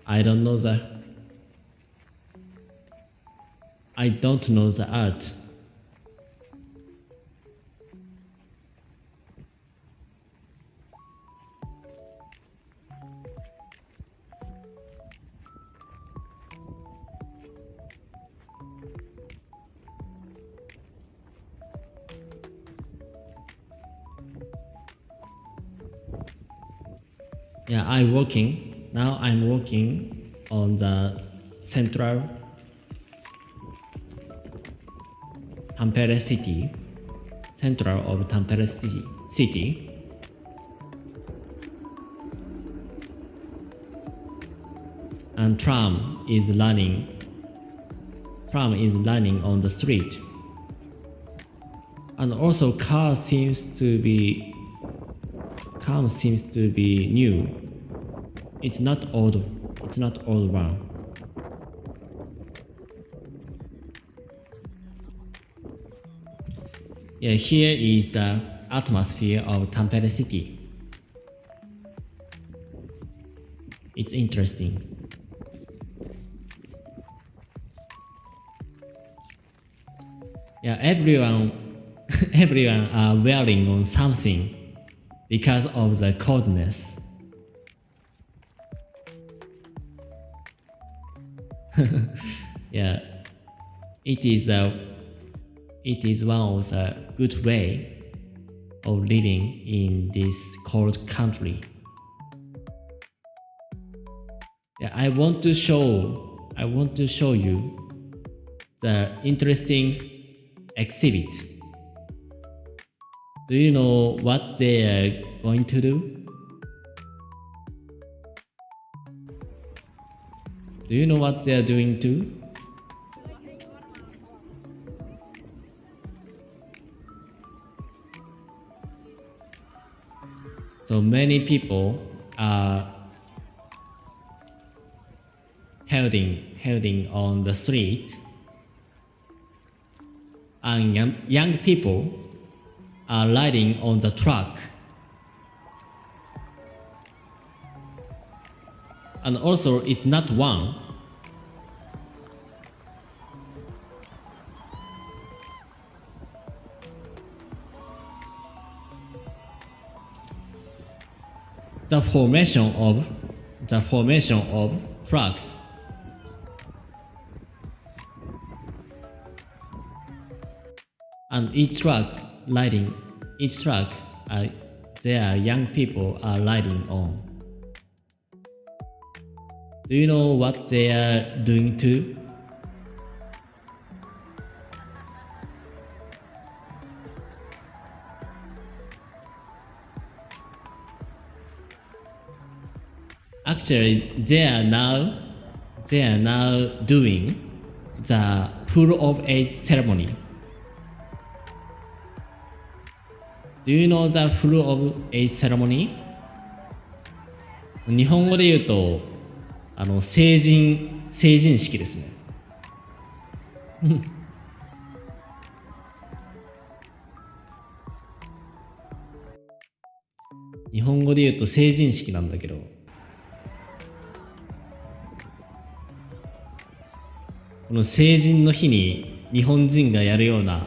[SPEAKER 1] I don't know the art. Yeah, now I'm working on the central Tampere city, central of Tampere city. And tram is running on the street. And also car seems to be new. It's not old one. Yeah, here is the atmosphere of Tampere city. It's interesting. Yeah, everyone are wearing on something because of the coldness. Yeah, it is one of the good way of living in this cold country. Yeah, I want to show you the interesting exhibit. Do you know what they are going to do? Do you know what they are doing too? So many people are holding on the street, and young people are riding on the truck. And also, it's not one. The formation of trucks. And each truck, there are young people are riding on. Do you know what they are doing too? Actually, they are now doing the full of age ceremony. Do you know the full of age ceremony? 日本語で言うと成人式ですね。日本語で言うと成人式なんだけど、この成人の日に日本人がやるような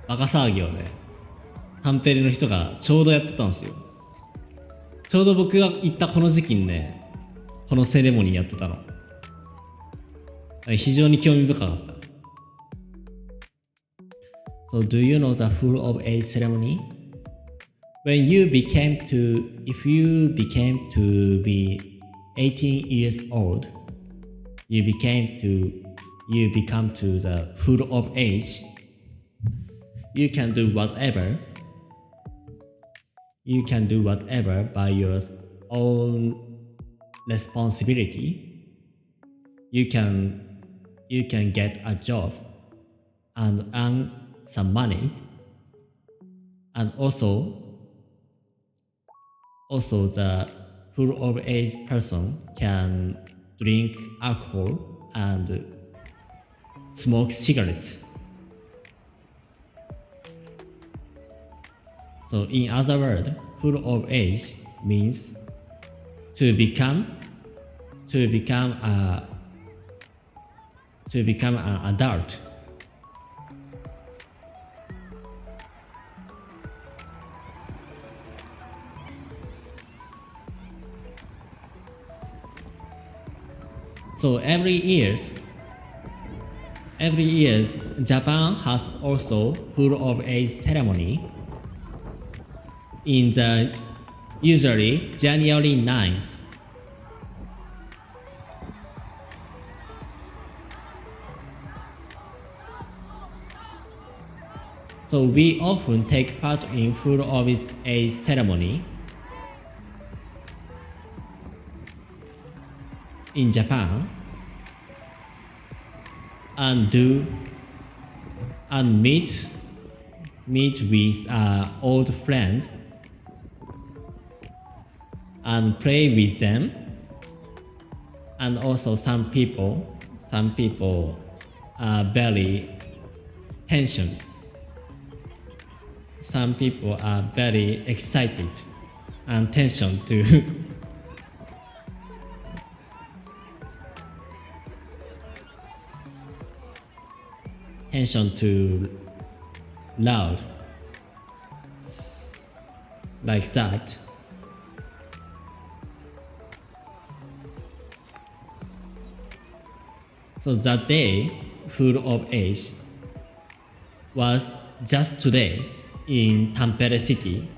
[SPEAKER 1] バカ騒ぎをね、タンペレの人がちょうどやってたんですよ。ちょうど僕が行ったこの時期にね、このセレモニーやってたの。非常に興味深かった。So do you know the full of age ceremony? If you became to be 18 years old, you become to the full of age. You can do whatever by your own responsibility. You can get a job and earn some money, and also the full of age person can drink alcohol and smoke cigarettes. So in other words, full of age means to become an adult. So every year Japan has also full of age ceremony in the usually January 9th. So we often take part in full of a ceremony in Japan and meet with old friends and play with them, and also some people are very tension. Some people are very excited and tension to tension to loud like that. So that day, full of age, was just today in Tampere City.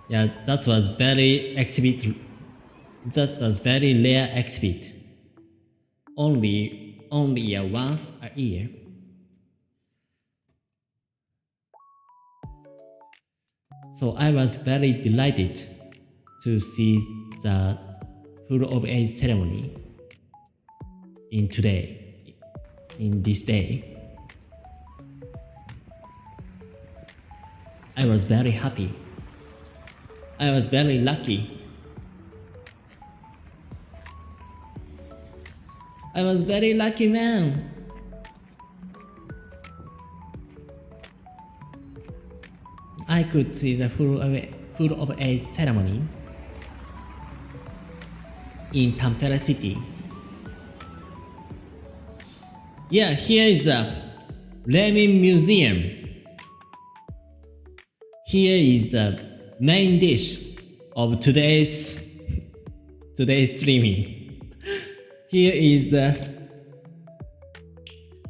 [SPEAKER 1] Yeah, that was very rare exhibit. Only once a year. So I was very delighted to see the full of age ceremony in this day. I was very happy. I was very lucky. I was very lucky man. I could see the full of age ceremony in Tampere City. Yeah, here is the Ramen Museum. Here is the main dish of today's streaming. Here is the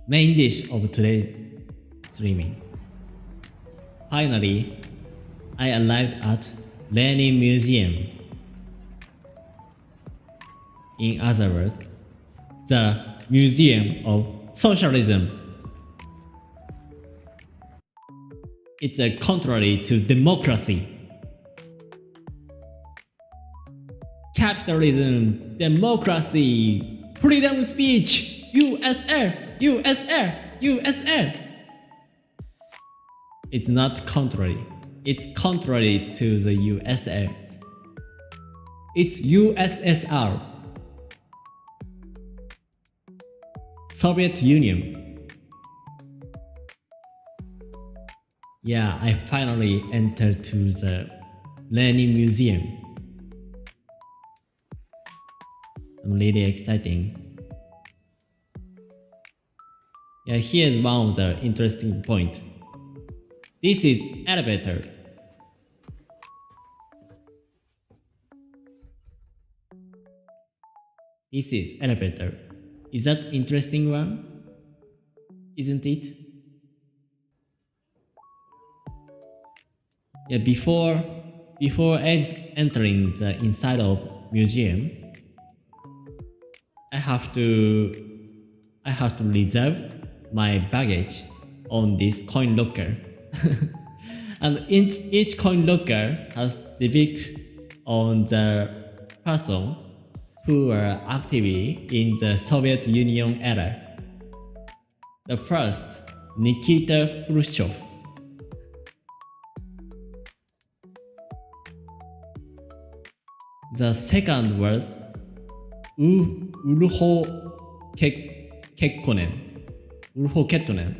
[SPEAKER 1] main dish of today's streaming. Finally, I arrived at Lenin Museum. In other words, the Museum of Socialism. It's a contrary to democracy. Capitalism, democracy, freedom of speech, USA, USA, USA. It's not contrary. It's contrary to the USA. It's USSR. Soviet Union. Yeah, I finally entered to the Lenin Museum. I'm really exciting. Yeah, here's one of the interesting point. This is elevator. This is elevator. Is that interesting one? Isn't it? Yeah, before entering the inside of museum, I have to reserve my baggage on this coin locker. And each coin locker has depict on the person who were active in the Soviet Union era. The first, Nikita Khrushchev. The second was Urho Kekkonen. Urho Kettonen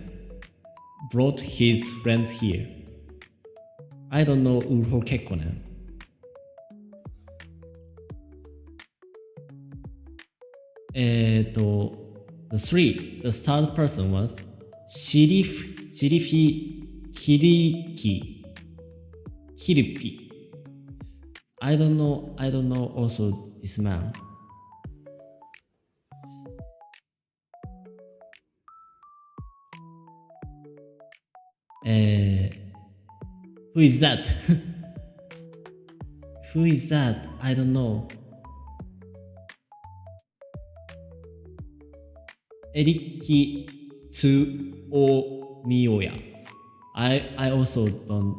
[SPEAKER 1] brought his friends here. I don't know Urho Kekkonen. The third person was Shirifi Hiripi. I don't know also this man. Who is that? Who is that? I don't know. エリキツオミオヤ。I also don't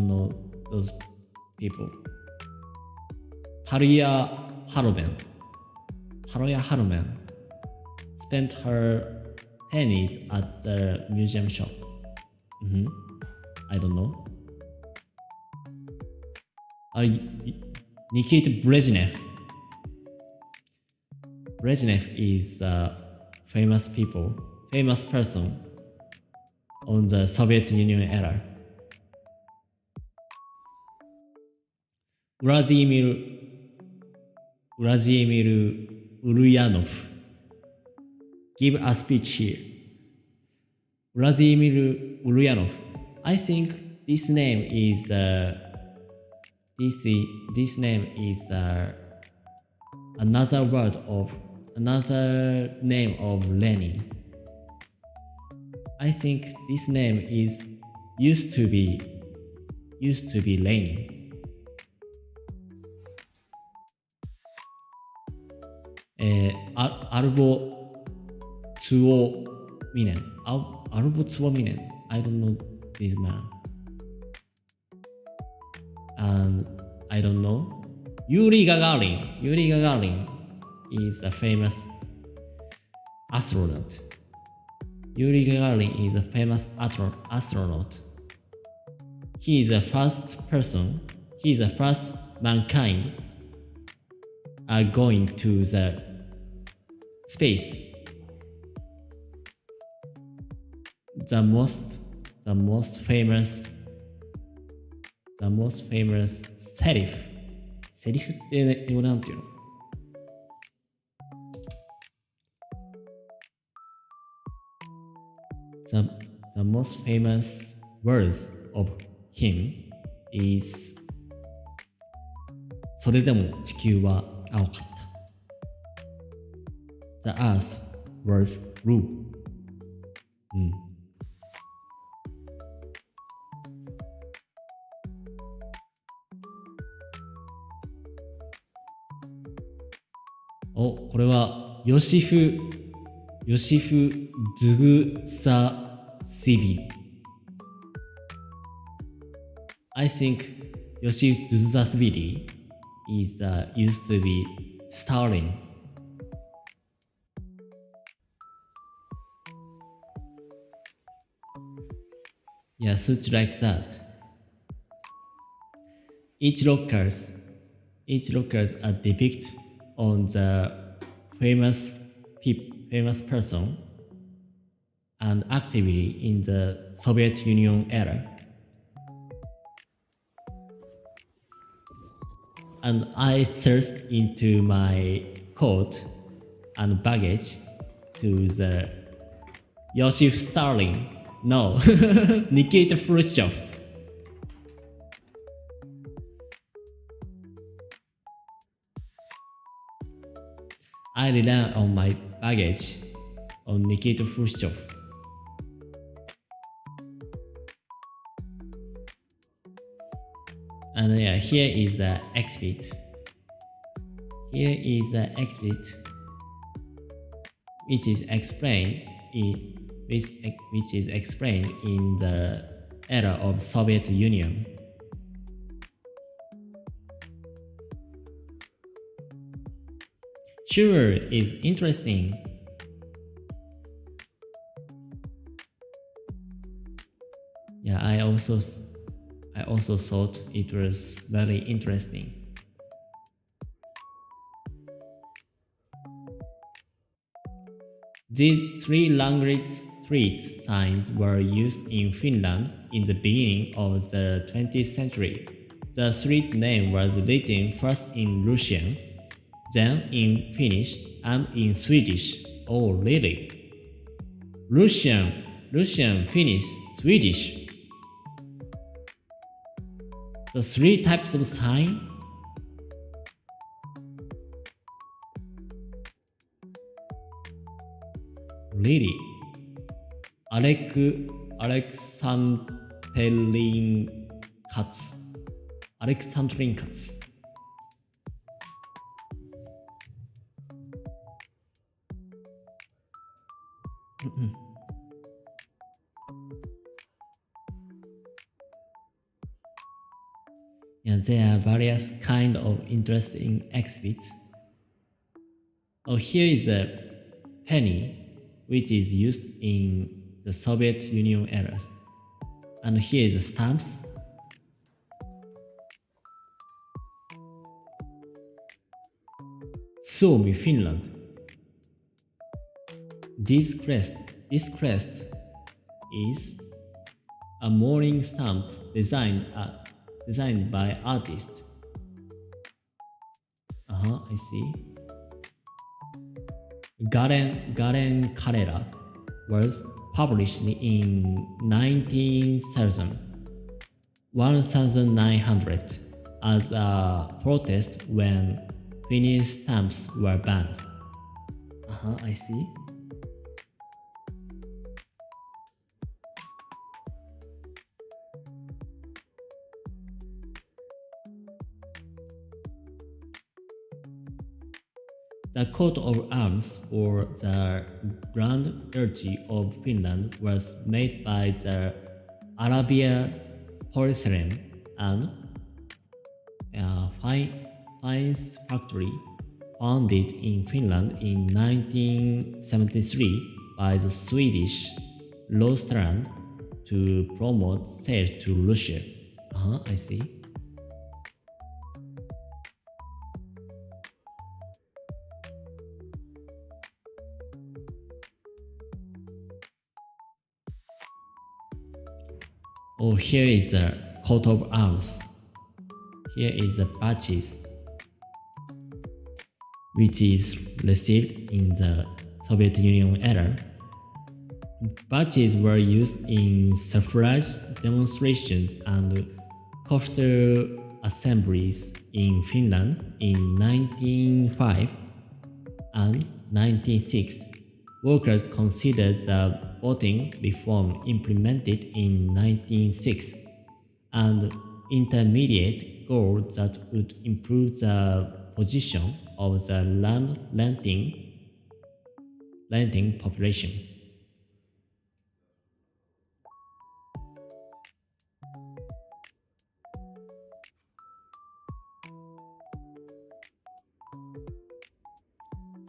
[SPEAKER 1] know those people. タルヤハロベン spent her pennies at the museum shop. I don't know. Nikita Brezhnev is a famous person on the Soviet Union era. Vladimir Ulyanov give a speech here. Vladimir Ulyanov. I think this name is another name of Lenin. I think this name is used to be Lenin. Albo Tsuominen. I don't know this man. And I don't know. Yuri Gagarin is a famous astronaut. Yuri Gagarin is a famous astronaut. He is the first mankind going to the space. The most famousセリフって英語なんていうの？ The most famous words of him is それでも地球は青かった。The earth was blue. これはヨシフ・ズグサシビ。I think Yoshif Duzasvili is used to be Stalin. Yeah, such like that. Each lockers are depicted on the famous person and activity in the Soviet Union era. And I searched into my coat and baggage to the Joseph Stalin. No, Nikita Khrushchev. I rely on my baggage on Nikita Khrushchev. And yeah, here is the exhibit. Which is explained in the era of Soviet Union. Sure, is interesting. Yeah, I also thought it was very interesting. These three language street signs were used in Finland in the beginning of the 20th century. The street name was written first in Russian, then in Finnish, and in Swedish. Oh, really? Russian, Finnish, Swedish. The three types of sign? Really? Alexandre Alexandrin Katz. Yeah, there are various kind of interesting exhibits. Oh, here is a penny, which is used in the Soviet Union eras. And here is the stamps. Suomi, Finland. This crest is a morning stamp designed by artist. I see. Garen Carrera was published in 1900 as a protest when Finnish stamps were banned. I see. The coat of arms for the Grand Duchy of Finland was made by the Arabia Porcelain and Fines Factory, founded in Finland in 1973 by the Swedish Rosstrand to promote sales to Russia. I see. Oh, here is the coat of arms. Here is the badges, which is received in the Soviet Union era. Badges were used in suffrage demonstrations and coastal assemblies in Finland in 1905 and 1906. Workers considered the voting reform implemented in 1906 and intermediate goal that would improve the position of the landing population.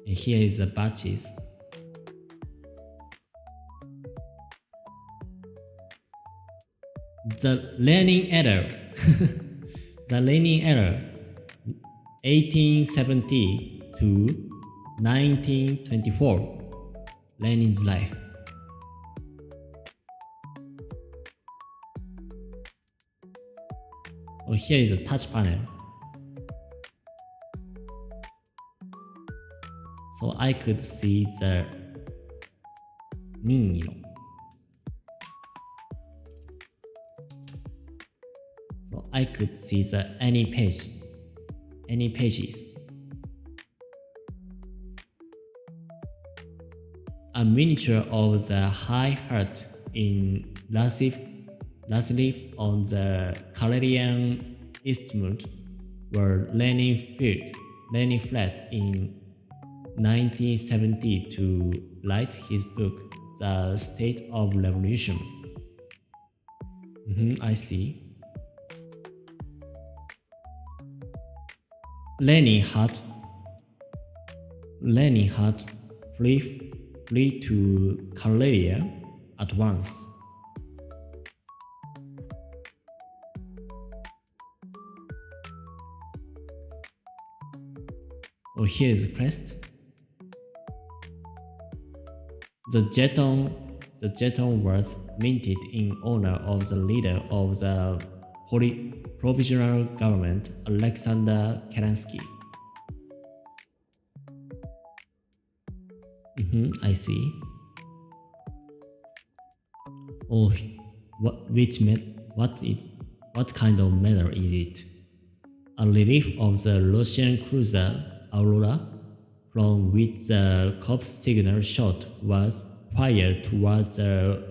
[SPEAKER 1] And here is the badges. The Lenin era. The Lenin era, 1870 to 1924. Lenin's life. Oh, here is a touch panel. So I could see the Ninno. So I could see the any pages. A miniature of the high heart in last leaf on the Karelian instrument were Lenin fled in 1970 to write his book, The State of Revolution. I see. Lenin had flee to Karelia at once. Oh, here is the crest. The jeton was minted in honor of the leader of the provisional government, Alexander Kerensky. I see. Oh, what kind of medal is it? A relief of the Russian cruiser Aurora, from which the corps signal shot was fired towards the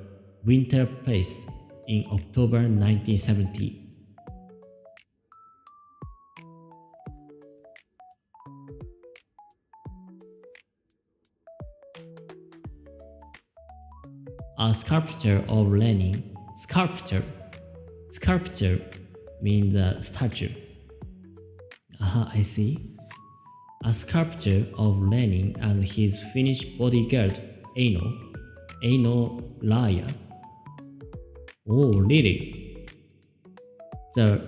[SPEAKER 1] winter place in October 1970. A sculpture of Lenin. Sculpture means a statue. I see. A sculpture of Lenin and his Finnish bodyguard, Eino Liar. Oh, really? The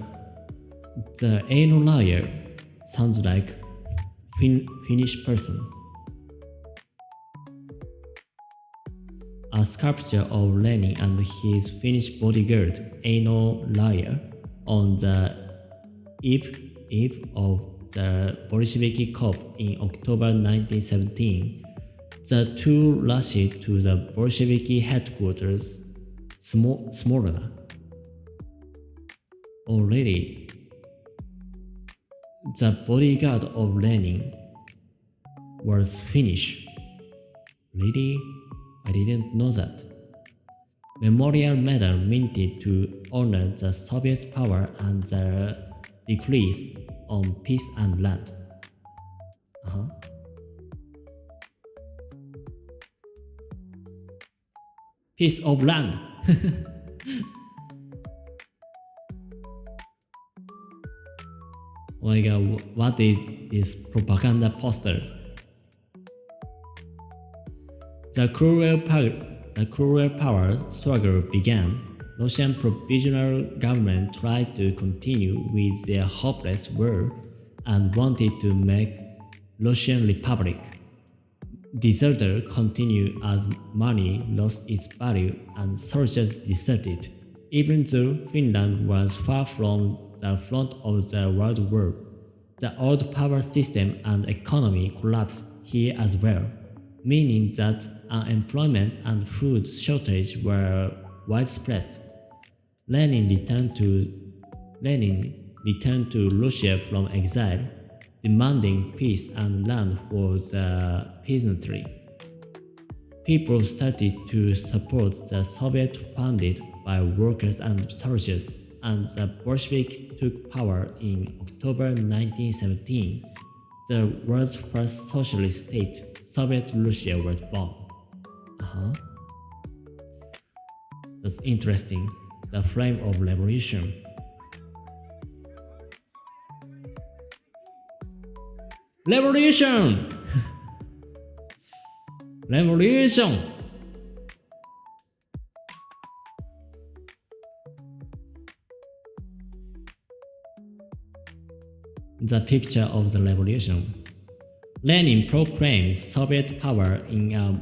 [SPEAKER 1] Eino Liar sounds like Finnish person. A sculpture of Lenin and his Finnish bodyguard, Eino Liar, on the eve of the Bolshevik coup in October 1917. The two rushed to the Bolshevik headquarters, Smolna. Already, the bodyguard of Lenin was Finnish. Really? I didn't know that. Memorial medal minted to honor the Soviet power and the decrees on peace and land. Peace of land. Oh my god, what is this propaganda poster? The cruel power struggle began. Russian provisional government tried to continue with their hopeless war and wanted to make Russian Republic. Disorder continued as money lost its value and soldiers deserted. Even though Finland was far from the front of the World War, the old power system and economy collapsed here as well, meaning that unemployment and food shortage were widespread. Lenin returned to Russia from exile, demanding peace and land for the peasantry. People started to support the Soviet founded by workers and soldiers, and the Bolsheviks took power in October 1917. The world's first socialist state, Soviet Russia, was born. That's interesting. The flame of revolution. Revolution! Revolution! The picture of the revolution. Lenin proclaims Soviet power in a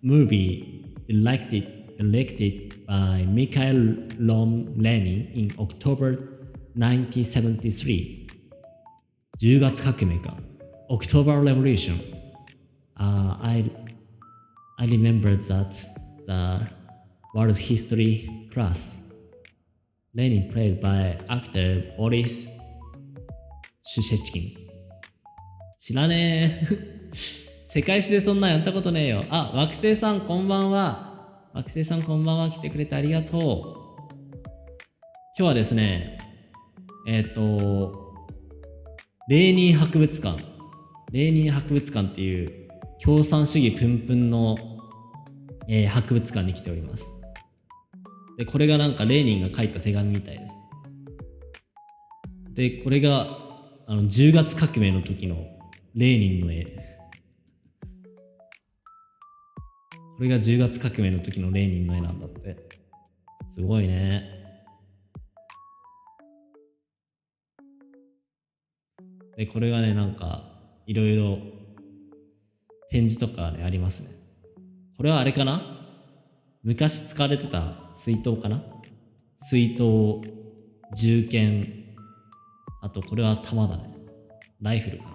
[SPEAKER 1] movie directed by Mikhail Lenin in October 1973. 10月革命か。October Revolution. I remember that the world history class. Lenin played by actor Boris Shishechkin. 知らねえ。世界史でそんなんやったことねえよ。あ、惑星さんこんばんは。惑星さんこんばんは。来てくれてありがとう。今日はですね、レーニン博物館。レーニン博物館っていう共産主義プンプンの、博物館に来ております。で、これがなんかレーニンが書いた手紙みたいです。で、これが10月革命の時のレーニンの絵。これが10月革命の時のレーニンの絵なんだって。すごいね。で、これがね、なんか、いろいろ展示とかね、ありますね。これはあれかな？昔使われてた水筒かな？水筒、銃剣、あとこれは弾だね。ライフルかな。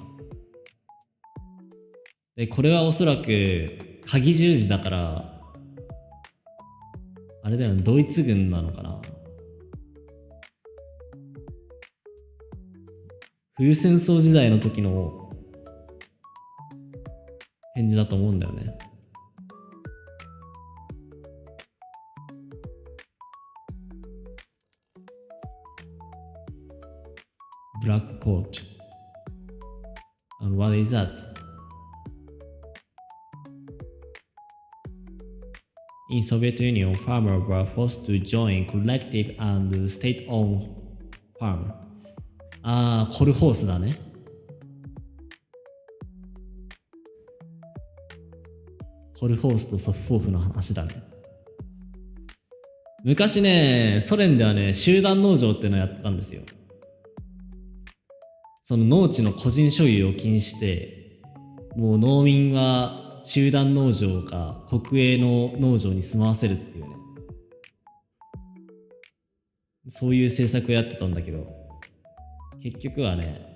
[SPEAKER 1] で、これはおそらく鍵十字だから、あれだよね、ドイツ軍なのかな。冬戦争時代の時の展示だと思うんだよね。black coat. And what is that? In Soviet Union, farmers were forced to join collective and state-owned farm. コルホースだね。コルホースとソフホーフの話だね。昔ね、ソ連ではね、集団農場っていうのをやってたんですよ。その農地の個人所有を禁止して、もう農民は集団農場か国営の農場に住まわせるっていうね。そういう政策をやってたんだけど、結局はね、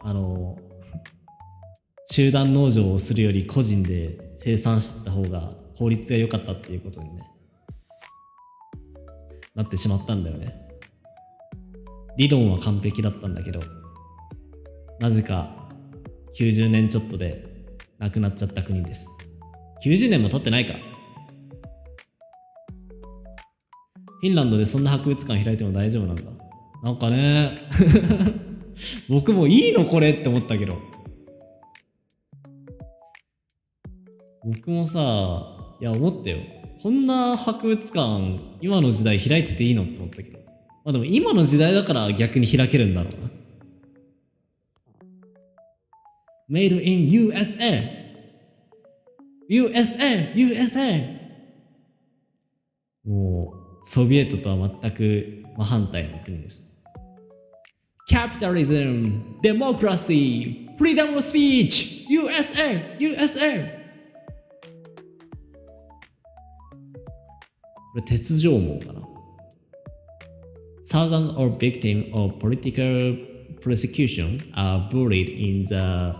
[SPEAKER 1] 集団農場をするより個人で生産してた方が効率が良かったっていうことにね、なってしまったんだよね。理論は完璧だったんだけど、なぜか90年ちょっとで亡くなっちゃった国です。90年も経ってないか。フィンランドでそんな博物館開いても大丈夫なんだ。なんかね僕もいいのこれって思ったけど、僕もさ、いや思ったよ。こんな博物館今の時代開いてていいのって思ったけど、まあでも今の時代だから逆に開けるんだろうな。Made in USA! USA! USA! もうソビエトとは全く真反対の国です。Capitalism! Democracy! Freedom of speech! USA! USA! これ鉄条網かな。Thousands of victims of political persecution are buried in the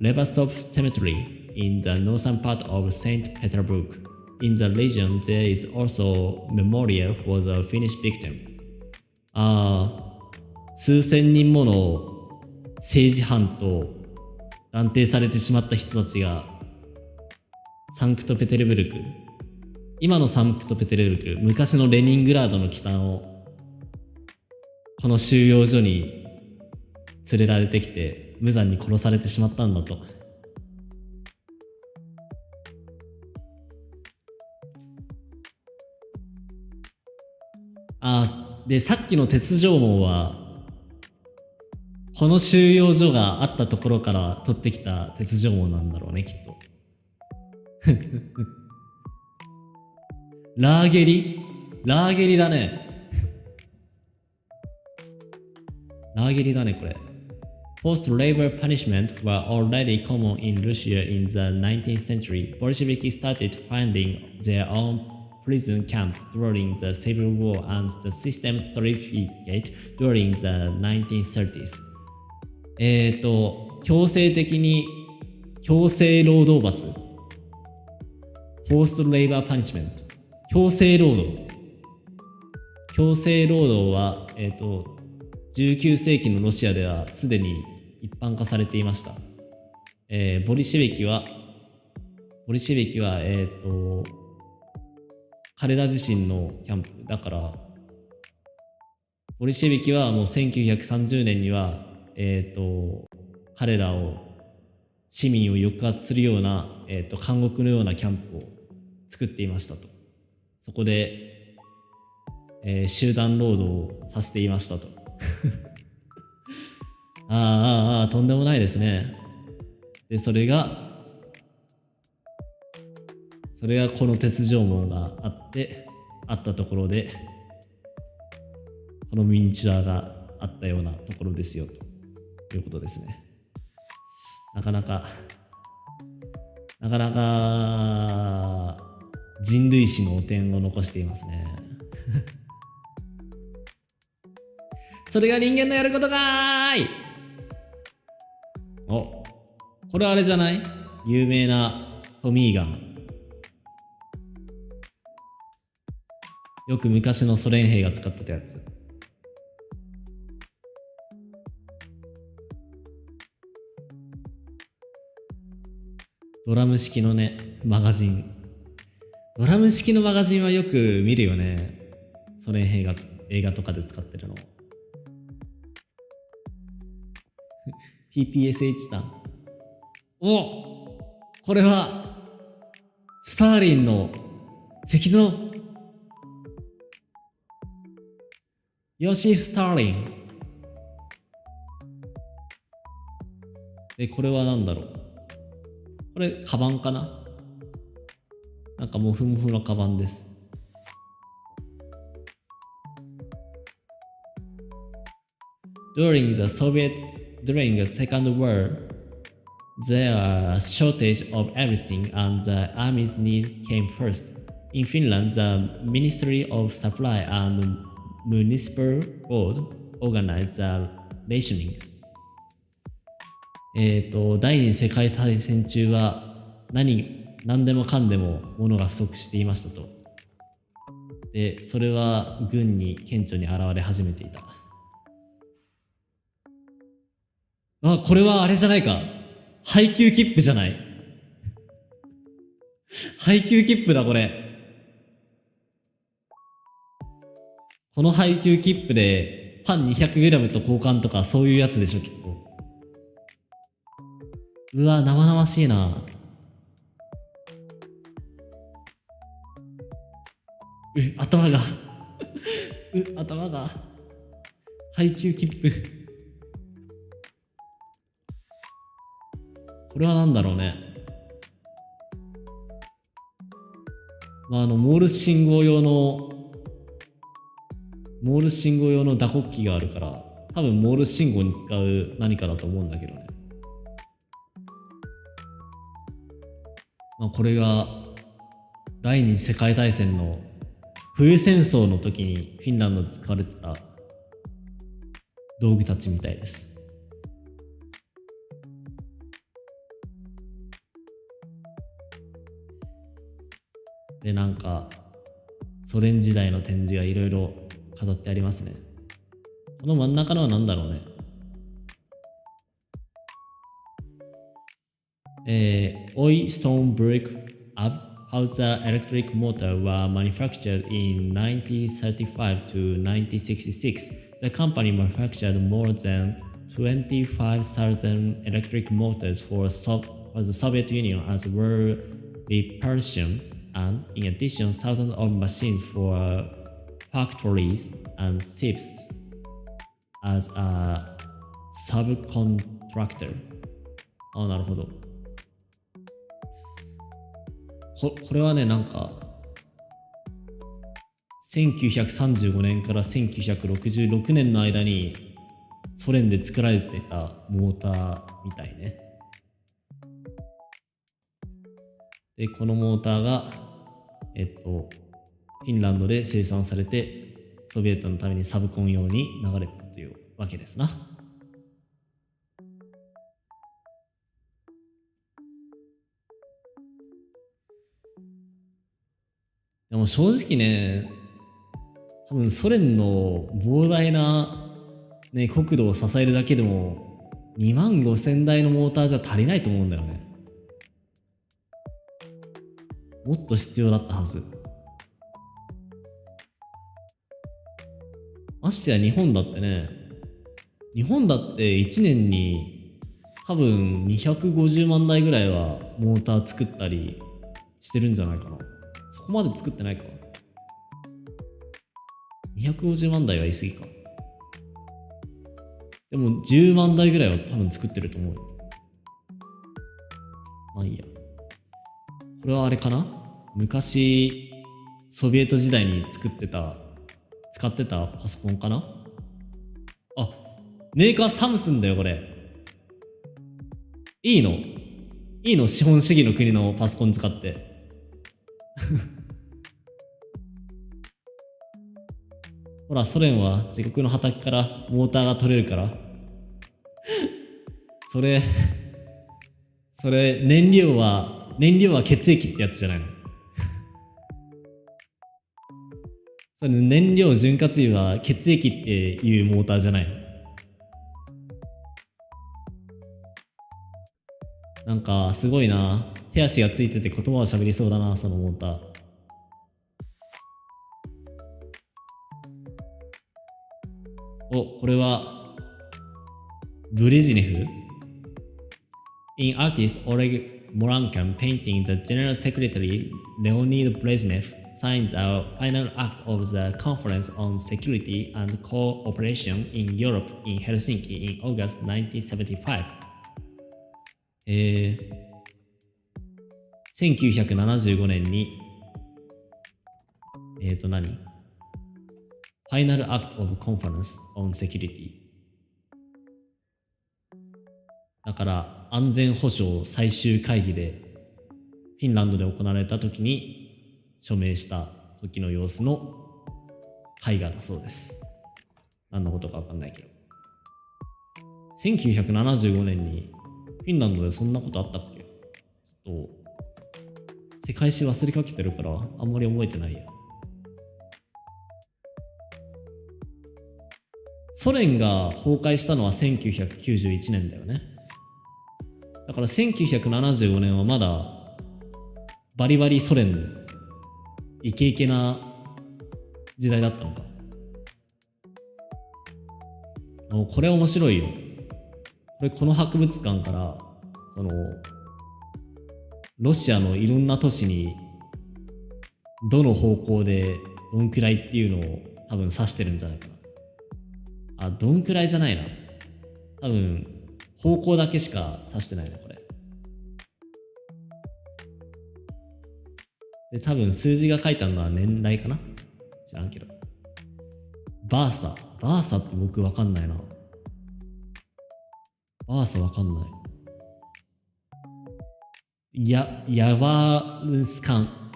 [SPEAKER 1] Lebasov Cemetery in the northern part of St. Petersburg. In the region, there is also memorial for the Finnish victim. 数千人もの政治犯と断定されてしまった人たちがサンクトペテルブルク、今のサンクトペテルブルク、昔のレニングラードの北のこの収容所に連れられてきて無残に殺されてしまったんだと。でさっきの鉄条網はこの収容所があったところから取ってきた鉄条網なんだろうね、きっと。ラーゲリだね。ラーゲリだね、これ。Forced labor punishment were already common in Russia in the 19th century. Bolsheviki started finding their own prison camp during the Civil War and the system solidified during the 1930s. 強制労働罰。Forced labor punishment。強制労働は、19世紀のロシアではすでに一般化されていました。ボリシェビキは、彼ら自身のキャンプだから、ボリシェビキはもう1930年には、彼らを市民を抑圧するような、監獄のようなキャンプを作っていましたと。そこで、集団労働をさせていましたと。とんでもないですね。で、それがこの鉄条網があったところで、このミニチュアがあったようなところですよということですね。なかなか人類史の汚点を残していますね。それが人間のやることかーい。これあれじゃない？有名なトミーガン。よく昔のソ連兵が使ってたやつ。ドラム式のね、マガジン。ドラム式のマガジンはよく見るよね。ソ連兵が映画とかで使ってるの。PPSH だ。お、これはスターリンの石像。ヨシフ・スターリン。で、これは何だろう。これ、カバンかな。なんかモフモフのカバンです。During the Second World, there are a shortage of everything and the army's need came first. In Finland, the Ministry of Supply and Municipal Board organized the rationing. 第二次世界大戦中は何でもかんでも物が不足していましたと。で、それは軍に顕著に現れ始めていた。あ、これはあれじゃないか。配給切符じゃない。配給切符だ、これ。この配給切符でパン 200g と交換とかそういうやつでしょ、きっと。うわ、生々しいな。頭が頭が配給切符。これは何だろうね。まあ、モールス信号用の打刻機があるから、多分モールス信号に使う何かだと思うんだけどね。まあ、これが第二次世界大戦の冬戦争の時にフィンランドで使われてた道具たちみたいです。で、なんかソ連時代の展示がいろいろ飾ってありますね。この真ん中のは何だろうね。Oil Stone Brick Up how the electric motor were manufactured in 1935 to 1966. The company manufactured more than 25,000 electric motors for the Soviet Union as well repulsion, and in addition, thousands of machines for factories and ships as a subcontractor. あ、なるほど。これはね、なんか1935年から1966年の間にソ連で作られていたモーターみたいね。で、このモーターがフィンランドで生産されてソビエトのためにサブコン用に流れたというわけですな。でも正直ね、多分ソ連の膨大な、ね、国土を支えるだけでも25,000台のモーターじゃ足りないと思うんだよね。もっと必要だったはず。ましてや日本だってね、日本だって1年に多分250万台ぐらいはモーター作ったりしてるんじゃないかな。そこまで作ってないか。250万台は言い過ぎか。でも10万台ぐらいは多分作ってると思うよ。まあいいや。これはあれかな？昔ソビエト時代に使ってたパソコンかな？あ、メーカーサムスンだよこれ。いいの資本主義の国のパソコン使ってほら、ソ連は自国の畑からモーターが取れるからそれ燃料は血液ってやつじゃないのそれ燃料潤滑油は血液っていうモーターじゃないの。なんかすごいな、手足がついてて言葉を喋りそうだな、そのモーター。お、これはブレジネフ In artist Oleg Morankan painting, the General Secretary Leonid Brezhnev signed the final act of the Conference on Security and Cooperation in Europe in Helsinki in August 1975。1975年に何 Final Act of Conference on Security だから安全保障最終会議でフィンランドで行われた時に署名した時の様子の絵画だそうです。何のことか分かんないけど1975年にフィンランドでそんなことあったっけ？ちょっと世界史忘れかけてるからあんまり覚えてないや。ソ連が崩壊したのは1991年だよね。だから1975年はまだバリバリソ連のイケイケな時代だったのか。これ面白いよ。この博物館からそのロシアのいろんな都市にどの方向でどんくらいっていうのを多分指してるんじゃないかな。どんくらいじゃないな。多分方向だけしか指してないなこれ。で多分数字が書いてあるのは年代かな。知らんけど。バーサって僕わかんないな。バーサわかんない。ヤワルスカン。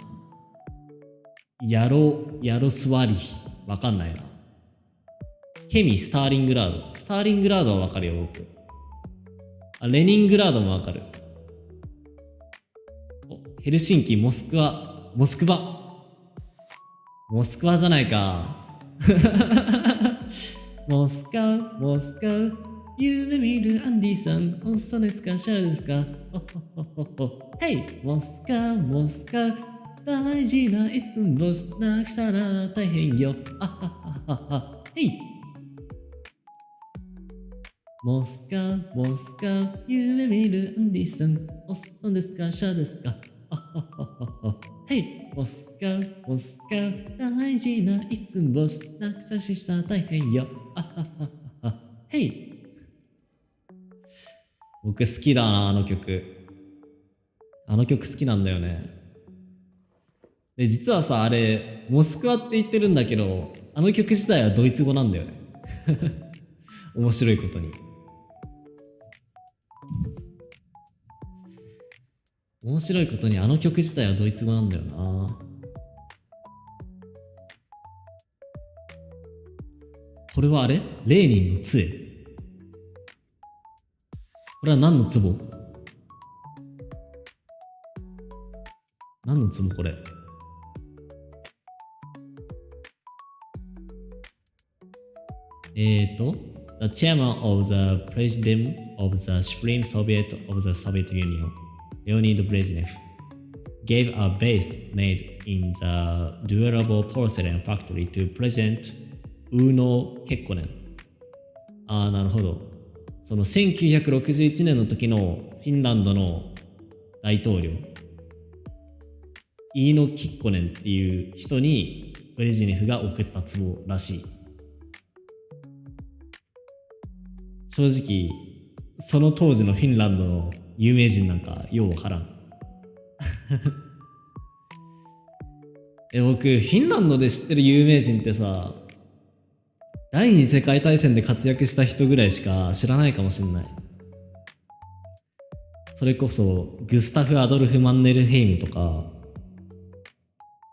[SPEAKER 1] ヤロスワリヒ。わかんないな。ケミ、スターリングラード。スターリングラードはわかるよ、僕。レニングラードもわかる。ヘルシンキ、モスクワじゃないか。モスカ、夢見るアンディさん、おそですか、シャラですか。ヘイ、モスカ、大事な一寸星なくしたら大変よ。ヘイ。モスカ、夢見るアンディさん、おっさんですか、シャーですか。ヘイ、モスカ、大事な一寸星なくさしした大変よ。ヘイ。僕好きだな、あの曲。あの曲好きなんだよね。で、実はさ、あれ、モスクワって言ってるんだけど、あの曲自体はドイツ語なんだよね。面白いことに。あの曲自体はドイツ語なんだよな。これはあれ？レーニンの杖。これは何の壺これ。The chairman of the president of the Supreme Soviet of the Soviet Union, Leonid Brezhnev, gave a vase made in the durable porcelain factory to President Uno Kekkonen。なるほど。その1961年の時のフィンランドの大統領、イーノ・キッコネンっていう人にブレジネフが送った壺らしい。正直その当時のフィンランドの有名人なんかようわからん。僕フィンランドで知ってる有名人ってさ、第二次世界大戦で活躍した人ぐらいしか知らないかもしれない。それこそグスタフ・アドルフ・マンネルヘイムとか、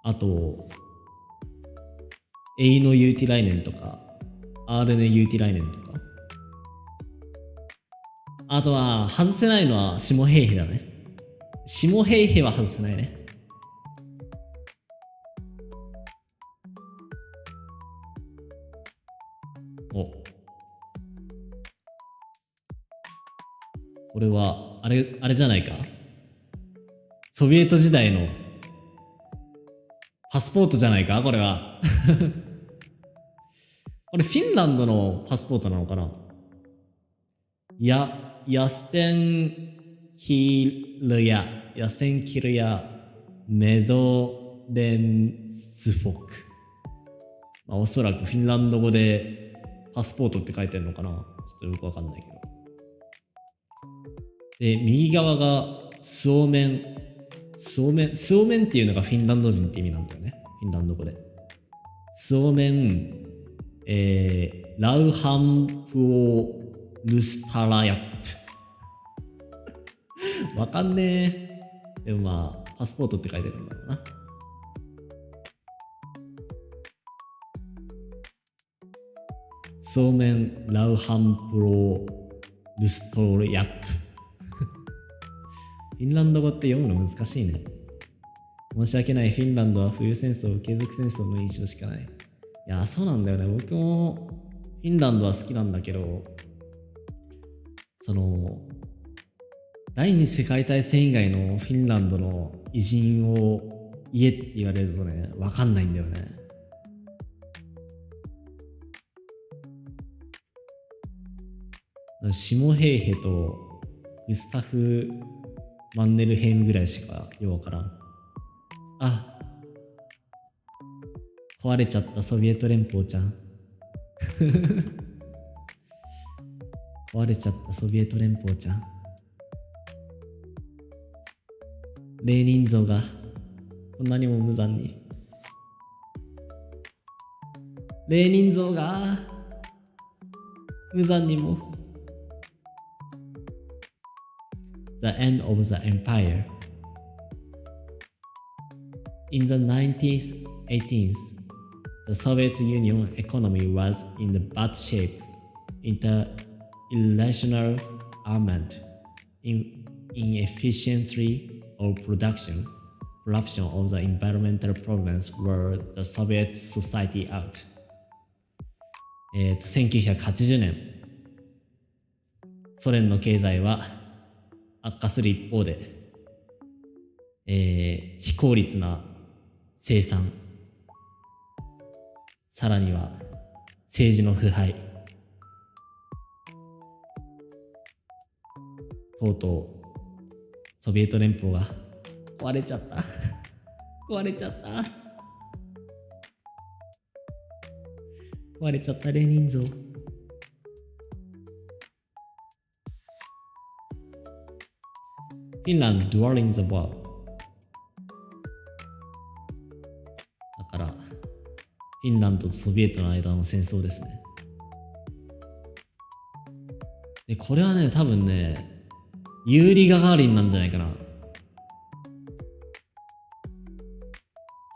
[SPEAKER 1] あとエイノ・ユーティライネンとか、アールネ・ユーティライネンとか、あとは外せないのはシモヘイヘだね。シモヘイヘは外せないね。これはあれじゃないか。ソビエト時代のパスポートじゃないか、これは。これフィンランドのパスポートなのかな。ヤセンキルヤメドレンスフォク。おそらくフィンランド語でパスポートって書いてるのかな、ちょっとよくわかんないけど。で、右側がスオメンっていうのがフィンランド人って意味なんだよね、フィンランド語で。スオメン、ラウハンプオルスタラヤット。わかんねえ。でもまあ、パスポートって書いてるんだろうな。スオメン、ラウハンプロルストラヤット。フィンランド語って読むの難しいね。申し訳ない。フィンランドは冬戦争、継続戦争の印象しかない。いや、そうなんだよね。僕もフィンランドは好きなんだけど、第二次世界大戦以外のフィンランドの偉人を言えって言われるとね、わかんないんだよね。シモヘイヘとグスタフ・マンネルヘイムぐらいしかよくわからん。あ、壊れちゃったソビエト連邦ちゃん。壊れちゃったソビエト連邦ちゃん。レーニン像がこんなにも無残に。レーニン像が無残にも。The end of the empire. In the 1918th, the Soviet Union economy was in the bad shape. Irrational armament, inefficiency of production, corruption of the environmental problems were the Soviet society out. 1980年、ソ連の経済は悪化する一方で、非効率な生産、さらには政治の腐敗、とうとうソビエト連邦が壊れちゃった壊れちゃった壊れちゃったレーニン像。Finland during the war。 だからフィンランドとソビエトの間の戦争ですね。でこれはね、多分ね、ユーリ・ガガーリンなんじゃないかな。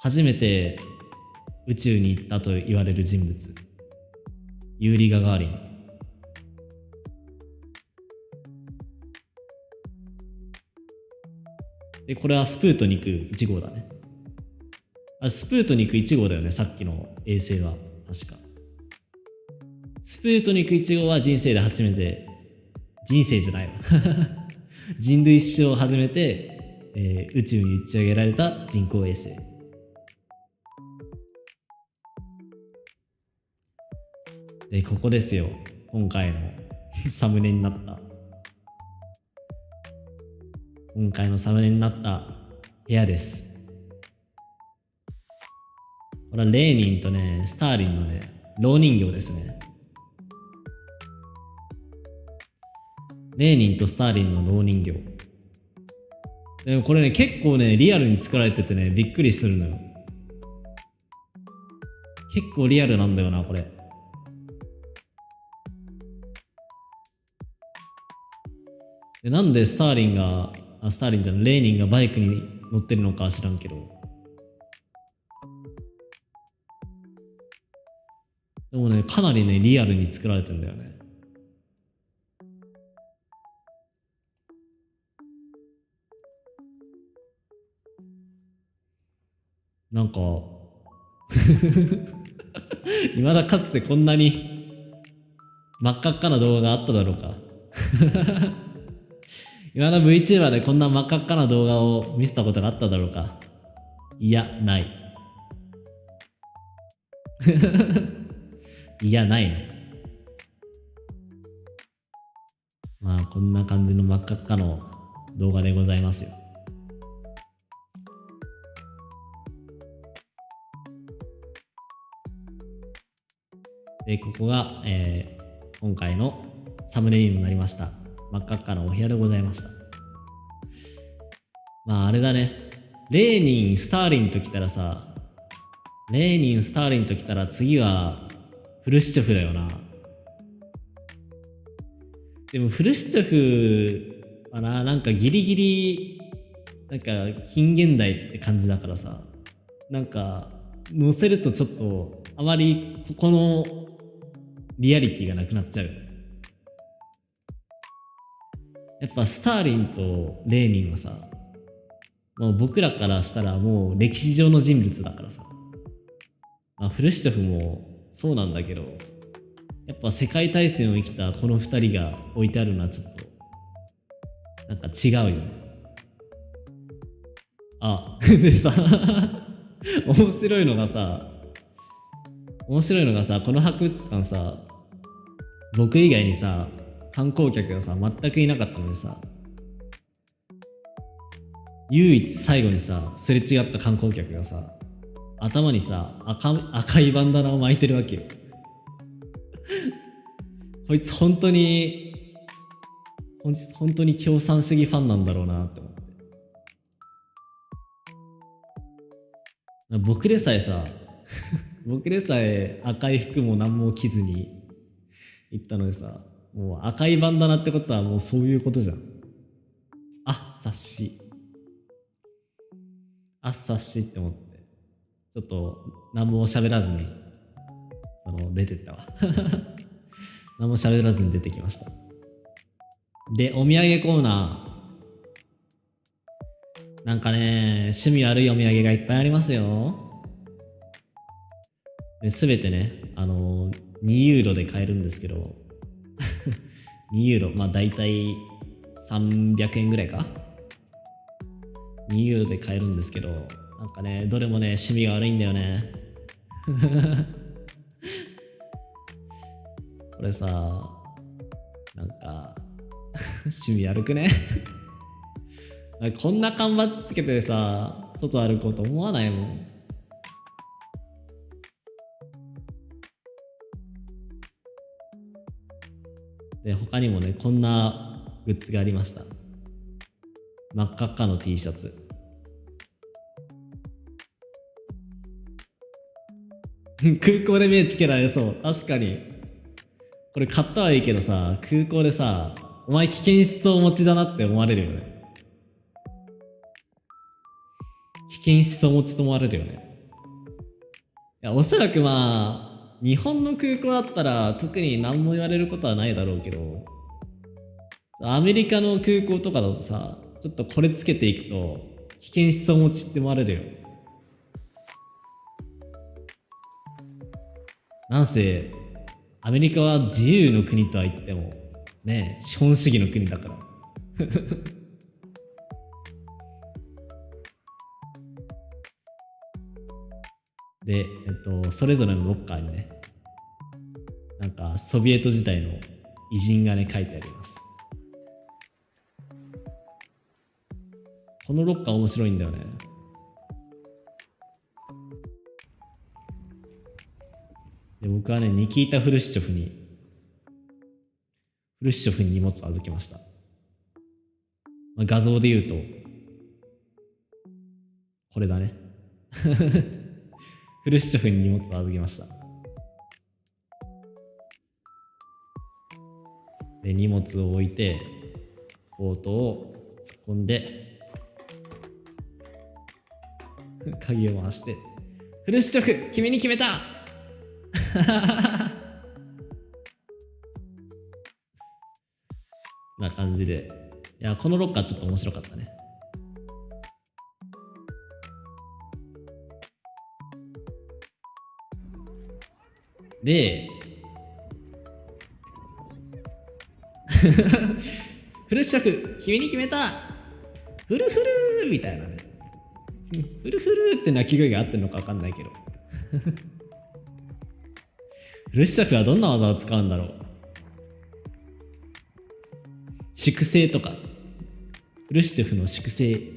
[SPEAKER 1] 初めて宇宙に行ったと言われる人物、ユーリ・ガガーリン。でこれはスプートニク1号だね。スプートニク1号だよね、さっきの衛星は。確かスプートニク1号は人生で初めて、人生じゃないわ人類史上初めて、宇宙に打ち上げられた人工衛星。でここですよ、今回のサムネになった部屋です。これはレーニンとね、スターリンのね、蝋人形ですね。レーニンとスターリンの蝋人形。でもこれね、結構ね、リアルに作られててね、びっくりするのよ。結構リアルなんだよな、これ。でなんでレーニンがバイクに乗ってるのかは知らんけど。でもね、かなりね、リアルに作られてるんだよね。なんか未だかつてこんなに真っ赤っかな動画があっただろうか今の Vtuber でこんな真っ赤っかな動画を見せたことがあっただろうか。いや、ないいや、ないね。まあこんな感じの真っ赤っかの動画でございますよ。で、ここが、今回のサムネイルになりました。真っ赤っかのお部屋でございました。まああれだね。レーニン、スターリンときたらさ、レーニン、スターリンときたら次はフルシチョフだよな。でもフルシチョフはな、なんかギリギリ、なんか近現代って感じだからさ、なんか載せるとちょっとあまりここのリアリティがなくなっちゃう。やっぱスターリンとレーニンはさ、もう僕らからしたらもう歴史上の人物だからさ、まあ、フルシチョフもそうなんだけど、やっぱ世界大戦を生きたこの2人が置いてあるのはちょっとなんか違うよね。あ、でさ面白いのがさ、この博物館さ、僕以外にさ観光客がさ全くいなかったのにさ、唯一最後にさすれ違った観光客がさ、頭にさ赤いバンダナを巻いてるわけよこいつ本当に共産主義ファンなんだろうなって思って。僕でさえさ僕でさえ赤い服も何も着ずに行ったのでさ、もう赤いバンダナってことはもうそういうことじゃん。察しって思って、ちょっと何も喋らずに出てったわ何も喋らずに出てきました。で、お土産コーナー、なんかね、趣味悪いお土産がいっぱいありますよ。すべてね、2ユーロで買えるんですけど2ユーロ、まあ大体300円ぐらいか、2ユーロで買えるんですけど、なんかね、どれもね、趣味が悪いんだよねこれさ、なんか趣味悪くねこんな看板つけてさ、外歩こうと思わないもん。で、他にもね、こんなグッズがありました。真っ赤っかの T シャツ。空港で目つけられそう。確かに。これ買ったはいいけどさ、空港でさ、お前危険思想持ちだなって思われるよね。危険思想持ちと思われるよね。いや、おそらくまあ、日本の空港だったら特に何も言われることはないだろうけど、アメリカの空港とかだとさ、ちょっとこれつけていくと危険思想持ちって思われるよ。なんせアメリカは自由の国とは言ってもね、資本主義の国だからで、それぞれのロッカーにね、なんかソビエト時代の偉人がね書いてあります。このロッカー面白いんだよね。で、僕はね、ニキータ・フルシチョフに荷物を預けました。まあ、画像で言うとこれだねフルシチョフに荷物を預けました。で、荷物を置いてポートを突っ込んで鍵を回して、フルシチョフ君に決めたな感じで、いや、このロッカーちょっと面白かったね。でフルシチョフ君に決めた、フルフルみたいなねフルフルって鳴き声が合ってるのか分かんないけどフルシチョフはどんな技を使うんだろう。粛清とか、フルシチョフの粛清。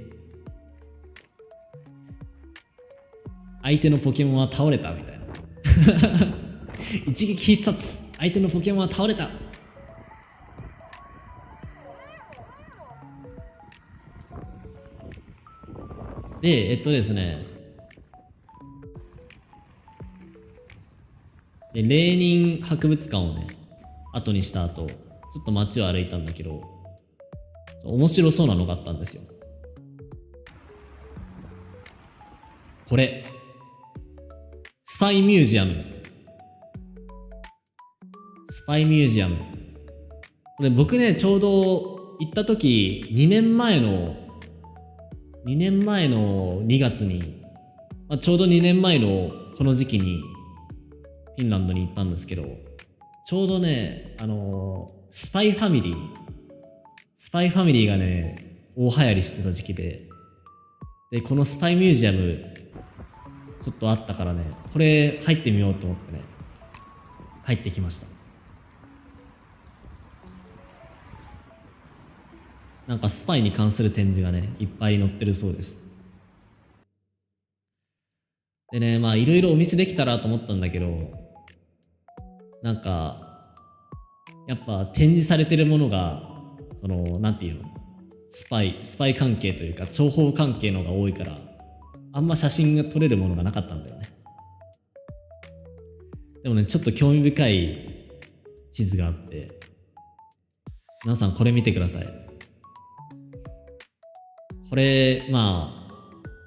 [SPEAKER 1] 相手のポケモンは倒れたみたいな。一撃必殺、相手のポケモンは倒れた。で、ですね、レーニン博物館をね、後にした後、ちょっと街を歩いたんだけど、面白そうなのがあったんですよ。これ。スパイミュージアム。スパイミュージアム。これ僕ね、ちょうど行った時、2年前の2月に、ちょうど2年前のこの時期にフィンランドに行ったんですけど、ちょうどね、スパイファミリーがね、大流行りしてた時期で、このスパイミュージアム、ちょっとあったからね、これ入ってみようと思ってね、入ってきました。なんかスパイに関する展示がね、いっぱい載ってるそうです。でね、いろいろお見せできたらと思ったんだけど、なんか、やっぱ展示されてるものが、なんていうの、スパイ関係というか、諜報関係のが多いから、あんま写真が撮れるものがなかったんだよね。でもね、ちょっと興味深い地図があって、皆さんこれ見てください。これ、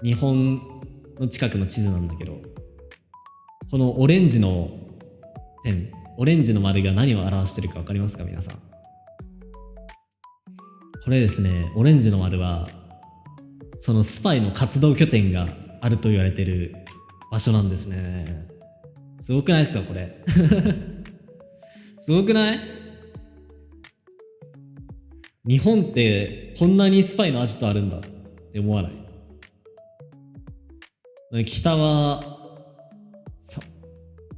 [SPEAKER 1] 日本の近くの地図なんだけど、このオレンジの点、オレンジの丸が何を表してるか分かりますか、皆さん。これですね、オレンジの丸は、そのスパイの活動拠点があると言われてる場所なんですね。すごくないですか、これ。すごくない？日本ってこんなにスパイのアジトあるんだって思わない？北は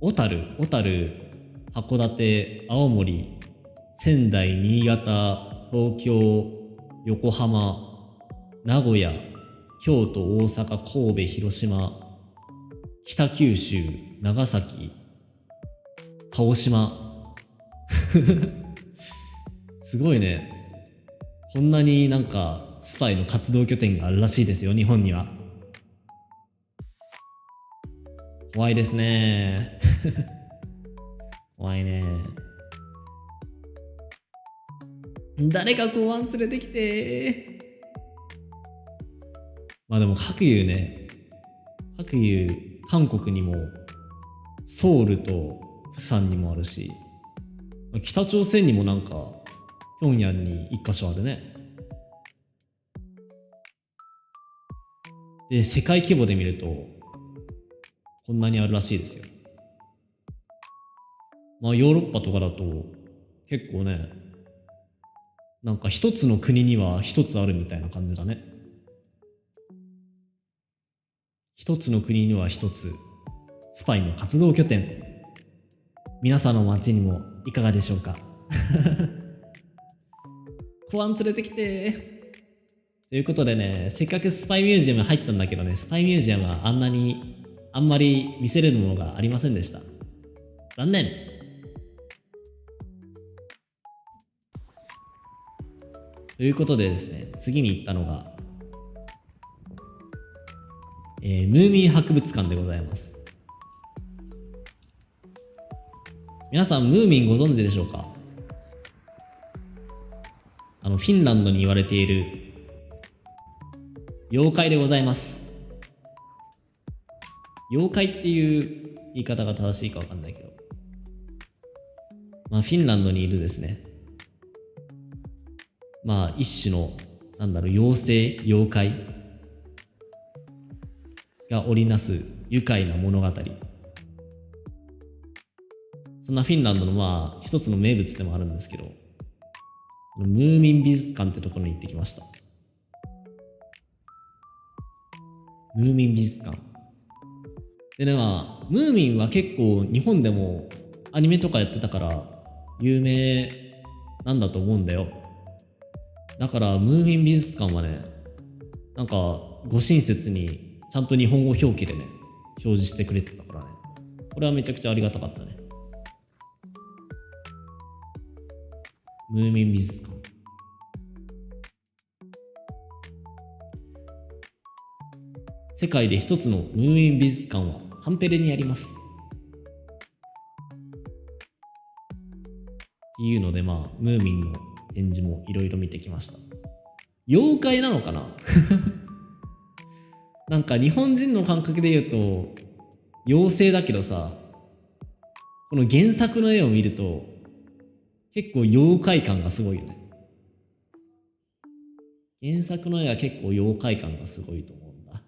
[SPEAKER 1] 小樽、函館、青森、仙台、新潟、東京、横浜、名古屋、京都、大阪、神戸、広島、北九州、長崎、鹿児島。すごいね。こんなになんかスパイの活動拠点があるらしいですよ、日本には。怖いですね。怖いね。誰か公安連れてきて。でも各有ね、韓国にもソウルとプサンにもあるし、北朝鮮にもなんか平壌に1カ所あるね。で、世界規模で見るとこんなにあるらしいですよ。ヨーロッパとかだと結構ね、なんか一つの国には一つあるみたいな感じだね。一つの国には一つスパイの活動拠点。皆さんの街にもいかがでしょうか。公安連れてきて。ということでね、せっかくスパイミュージアム入ったんだけどね、スパイミュージアムはあんまり見せれるものがありませんでした。残念。ということでですね、次に行ったのが、ムーミン博物館でございます。皆さんムーミンご存知でしょうか？フィンランドに言われている妖怪でございます。妖怪っていう言い方が正しいかわかんないけど、フィンランドにいるですね、一種の妖精、妖怪が織りなす愉快な物語。そんなフィンランドの一つの名物でもあるんですけど、ムーミン美術館ってところに行ってきました。ムーミン美術館でね、ムーミンは結構日本でもアニメとかやってたから有名なんだと思うんだよ。だからムーミン美術館はね、なんかご親切にちゃんと日本語表記でね表示してくれてたからね、これはめちゃくちゃありがたかったね。ムーミン美術館、世界で一つのムーミン美術館はハンペレにありますっていうので、まあムーミンの展示もいろいろ見てきました。妖怪なのかななんか日本人の感覚で言うと妖精だけどさ、この原作の絵を見ると結構妖怪感がすごいよね。原作の絵は結構妖怪感がすごいと思うんだ。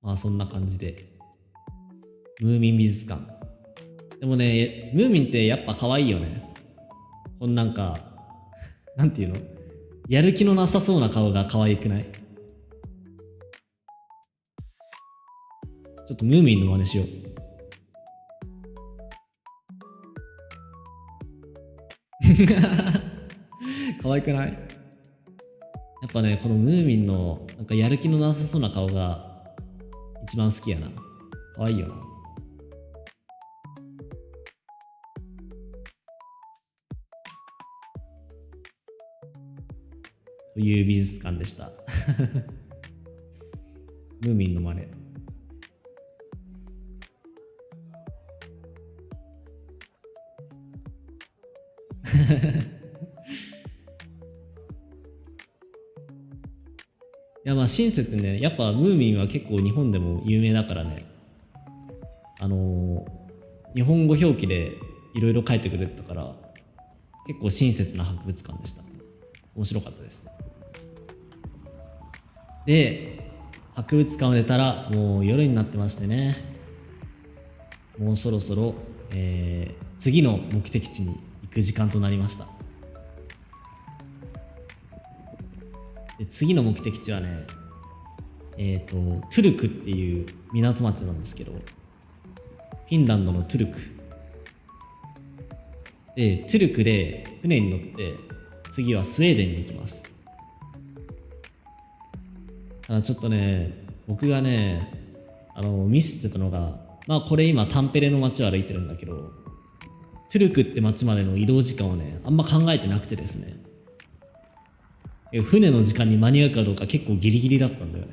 [SPEAKER 1] まあそんな感じでムーミン美術館。でもね、ムーミンってやっぱ可愛いよね。このなんかなんていうの、やる気のなさそうな顔が可愛くない？ちょっとムーミンの真似しよう。可愛くない？やっぱね、このムーミンのなんかやる気のなさそうな顔が一番好きやな。可愛いよな。という美術館でした。ムーミンの真似。いやまあ親切にね、やっぱムーミンは結構日本でも有名だからね、日本語表記でいろいろ書いてくれてたから結構親切な博物館でした。面白かったです。で、博物館を出たらもう夜になってましてね、もうそろそろ、次の目的地に行く時間となりました。で次の目的地はね、トゥルクっていう港町なんですけど、フィンランドのトゥルクで、トゥルクで船に乗って次はスウェーデンに行きます。ただちょっとね、僕がねミスしてたのが、まあこれ今タンペレの街を歩いてるんだけど、トゥルクって街までの移動時間をねあんま考えてなくてですね、船の時間に間に合うかどうか結構ギリギリだったんだよね。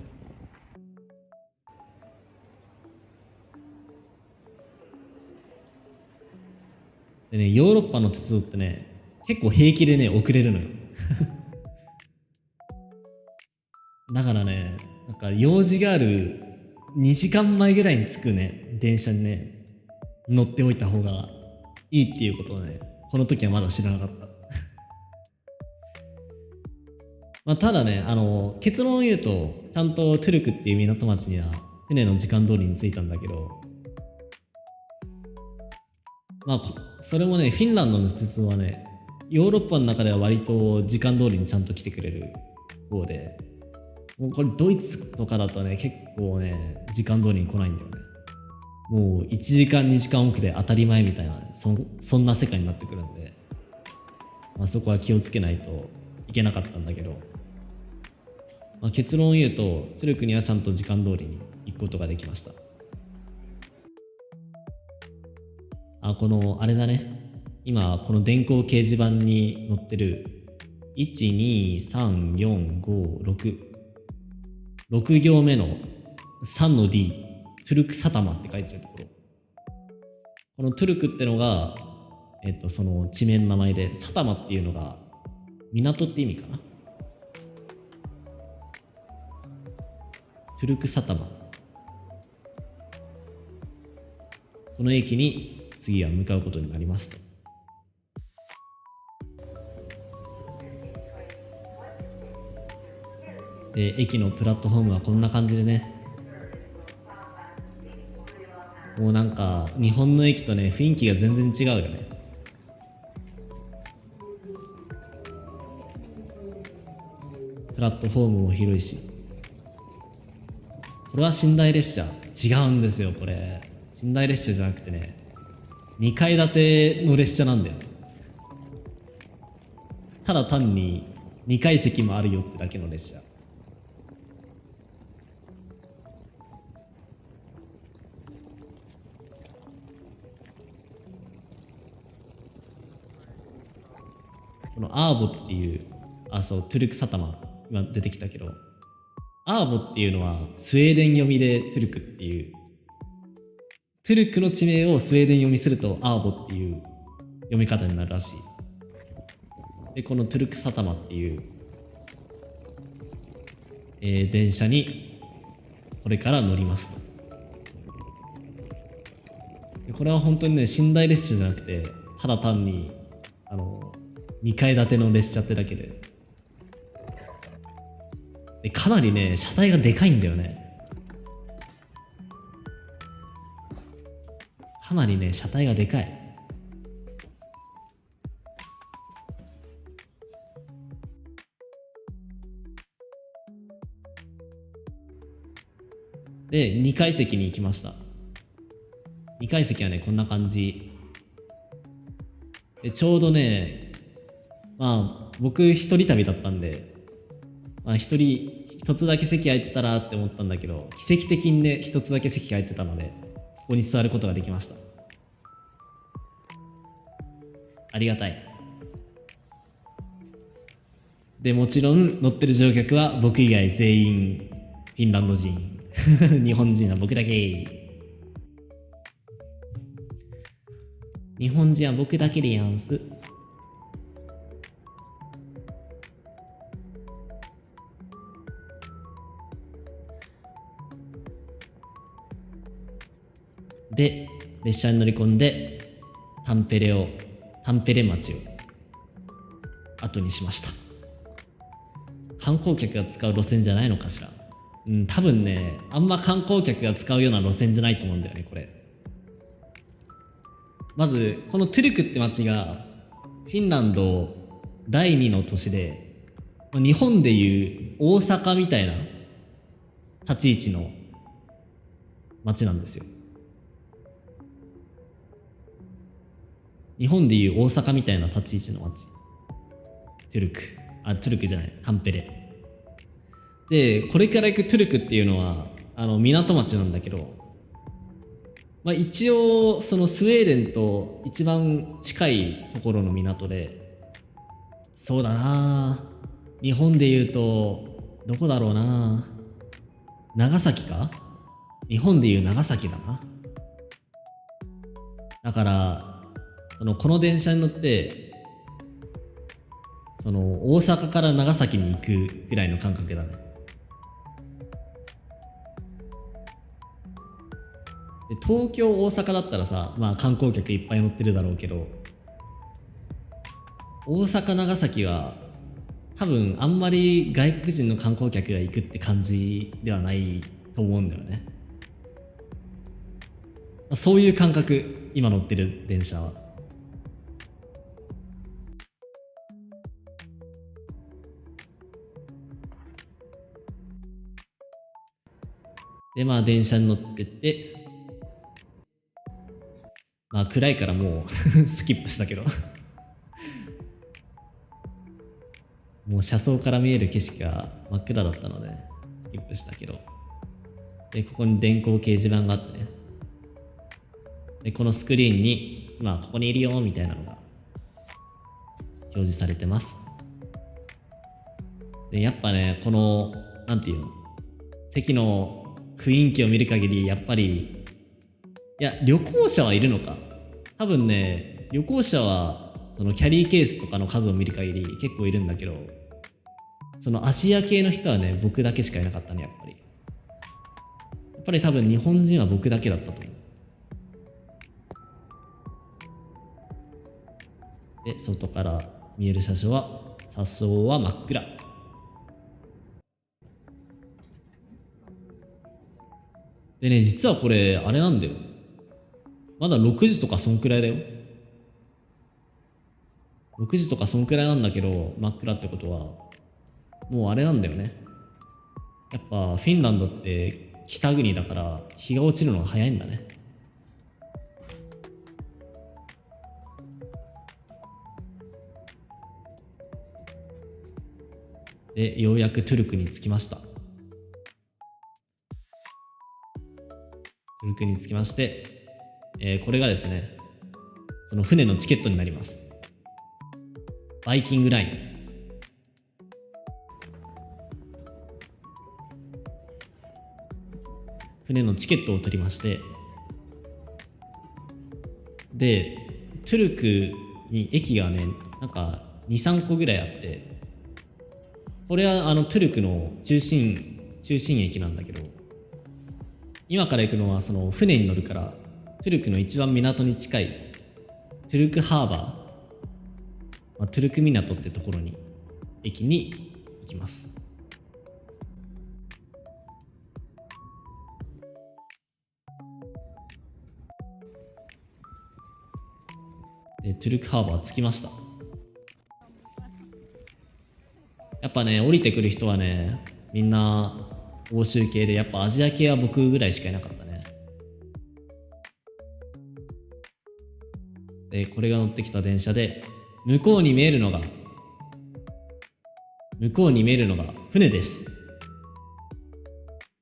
[SPEAKER 1] でね、ヨーロッパの鉄道ってね結構平気でね遅れるのよ。だからね、なんか用事がある2時間前ぐらいに着くね電車にね乗っておいた方がいいっていうことをね、この時はまだ知らなかった。まあただね、結論を言うとちゃんとトゥルクっていう港町には船の時間通りに着いたんだけど、まあそれもね、フィンランドの鉄道はねヨーロッパの中では割と時間通りにちゃんと来てくれる方で、もうこれドイツとかだとね結構ね時間通りに来ないんだよね。もう1時間2時間遅れ当たり前みたいな、ね、そんな世界になってくるんで、まあ、そこは気をつけないといけなかったんだけど、まあ、結論を言うとトゥルクにはちゃんと時間通りに行くことができました。このあれだね、今この電光掲示板に載ってる1234566行目の3の D、 トゥルクサタマって書いてるところ、このトゥルクってのがその地名の名前で、サタマっていうのが港って意味かな。トゥルクサタマ、この駅に次は向かうことになりますと。で、駅のプラットフォームはこんな感じでね、もうなんか日本の駅とね雰囲気が全然違うよね。プラットフォームも広いし、これは寝台列車。違うんですよ、これ。寝台列車じゃなくてね、2階建ての列車なんだよ。ただ単に2階席もあるよってだけの列車。このアーボっていう、そう、トゥルクサタマ、今出てきたけど、アーボっていうのはスウェーデン読みでトゥルクっていう、トゥルクの地名をスウェーデン読みするとアーボっていう読み方になるらしい。で、このトゥルクサタマっていう、電車にこれから乗りますと。でこれは本当にね、寝台列車じゃなくて、ただ単に2階建ての列車ってだけで。でかなりね、車体がでかいんだよね。かなりね、車体がでかい。で、2階席に行きました。2階席はね、こんな感じ。で、ちょうどね、まあ、僕一人旅だったんで、まあ一つだけ席空いてたらって思ったんだけど、奇跡的にね、一つだけ席空いてたので、ここに座ることができました。ありがたい。で、もちろん乗ってる乗客は僕以外全員フィンランド人。日本人は僕だけ。日本人は僕だけでやんす。で、列車に乗り込んでタンペレ町を後にしました。観光客が使う路線じゃないのかしら。多分ね、あんま観光客が使うような路線じゃないと思うんだよね、これ。まずこのトゥルクって町がフィンランド第2の都市で、日本でいう大阪みたいな立ち位置の町なんですよ。日本でいう大阪みたいな立ち位置の町。トゥルクじゃない、タンペレ。で、これから行くトゥルクっていうのは港町なんだけど、まあ、一応そのスウェーデンと一番近いところの港で、そうだな、日本でいうとどこだろうな、長崎か。日本でいう長崎だな。だからこの電車に乗って大阪から長崎に行くぐらいの感覚だね。で、東京大阪だったらさ、まあ観光客いっぱい乗ってるだろうけど、大阪長崎は多分あんまり外国人の観光客が行くって感じではないと思うんだよね。そういう感覚、今乗ってる電車は。で、まあ電車に乗ってって、まあ暗いからもうスキップしたけどもう車窓から見える景色が真っ暗だったのでスキップしたけど、でここに電光掲示板があってね、でこのスクリーンにまあここにいるよみたいなのが表示されてます。でやっぱね、このなんていうの、席の雰囲気を見る限りやっぱり、いや旅行者はいるのか、多分ね旅行者はそのキャリーケースとかの数を見る限り結構いるんだけど、そのアジア系の人はね僕だけしかいなかったね。やっぱり多分日本人は僕だけだったと思う。で外から見える車窓は真っ暗。でね、実はこれあれなんだよ、まだ6時とかそんくらいだよ。6時とかそんくらいなんだけど真っ暗ってことはもうあれなんだよね。やっぱフィンランドって北国だから日が落ちるのが早いんだね。で、ようやくトゥルクに着きました。トゥルクに着きまして、これがですね、その船のチケットになります。バイキングライン。船のチケットを取りまして、で、トゥルクに駅がね、なんか2、3個ぐらいあって、これはトゥルクの中心駅なんだけど、今から行くのはその船に乗るから、トゥルクの一番港に近いトゥルクハーバー、トゥルク港ってところに駅に行きます。で、トゥルクハーバー着きました。やっぱね、降りてくる人はね、みんな欧州系で、やっぱアジア系は僕ぐらいしかいなかったね。で、これが乗ってきた電車で、向こうに見えるのが船です。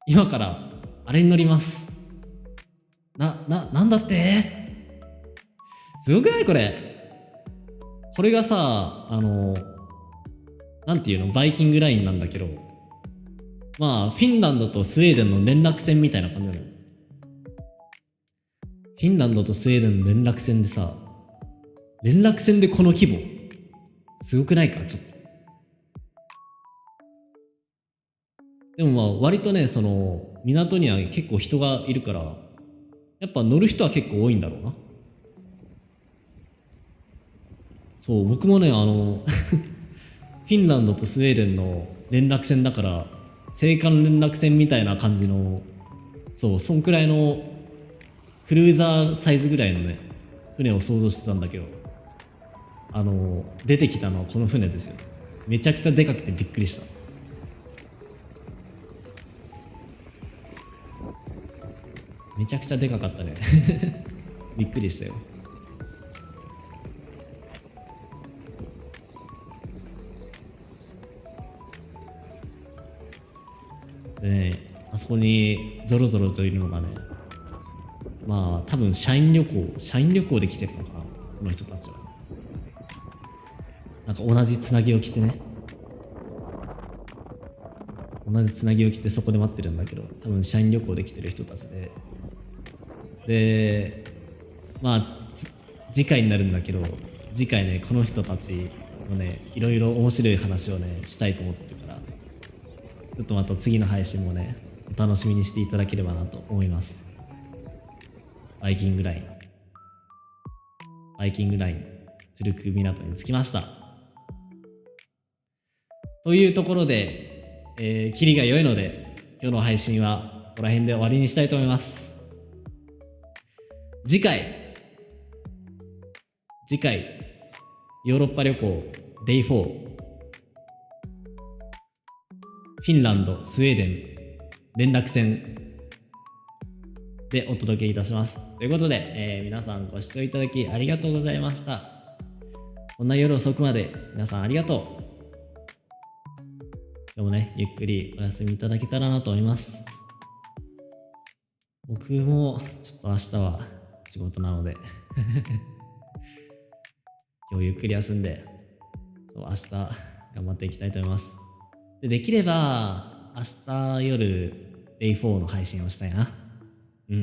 [SPEAKER 1] 今からあれに乗ります。なんだって？すごくないこれ？これがさ、なんていうの、バイキングラインなんだけど、まあフィンランドとスウェーデンの連絡船みたいな感じなの。フィンランドとスウェーデンの連絡船でさ、連絡船でこの規模、すごくないか？ちょっと。でもまあ割とね、その港には結構人がいるから、やっぱ乗る人は結構多いんだろうな。そう、僕もね、フィンランドとスウェーデンの連絡船だから、青函連絡船みたいな感じの、そう、そんくらいのクルーザーサイズぐらいのね、船を想像してたんだけど、出てきたのはこの船ですよ。めちゃくちゃでかくてびっくりした。めちゃくちゃでかかったね。びっくりしたよ。でね、あそこにゾロゾロといるのがね、まあ多分社員旅行で来てるのかな、この人たちは。なんか同じつなぎを着てね、同じつなぎを着てそこで待ってるんだけど、多分社員旅行で来てる人たちで、まあ次回になるんだけど、次回ね、この人たちのね、いろいろ面白い話をね、したいと思ってるから、ちょっとまた次の配信もね、お楽しみにしていただければなと思います。バイキングライン、トゥルク港に着きました。というところで、キリが良いので、今日の配信はここら辺で終わりにしたいと思います。次回、ヨーロッパ旅行 Day4、フィンランド、スウェーデン、連絡船でお届けいたします。ということで、皆さんご視聴いただきありがとうございました。こんな夜遅くまで皆さんありがとう。今日もね、ゆっくりお休みいただけたらなと思います。僕もちょっと明日は仕事なので今日ゆっくり休んで、明日頑張っていきたいと思います。できれば明日夜 Day4 の配信をしたいな。と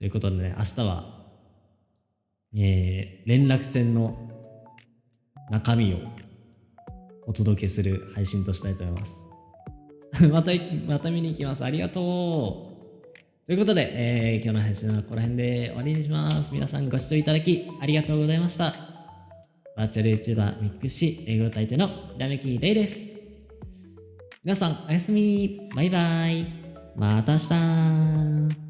[SPEAKER 1] いうことでね、明日は、連絡船の中身をお届けする配信としたいと思います。また見に行きます。ありがとう。ということで、今日の配信はここら辺で終わりにします。皆さんご視聴いただきありがとうございました。バーチャル YouTuber MIX師、英語歌い手のきらめきれいです。皆さんおやすみ。バイバイ。また明日。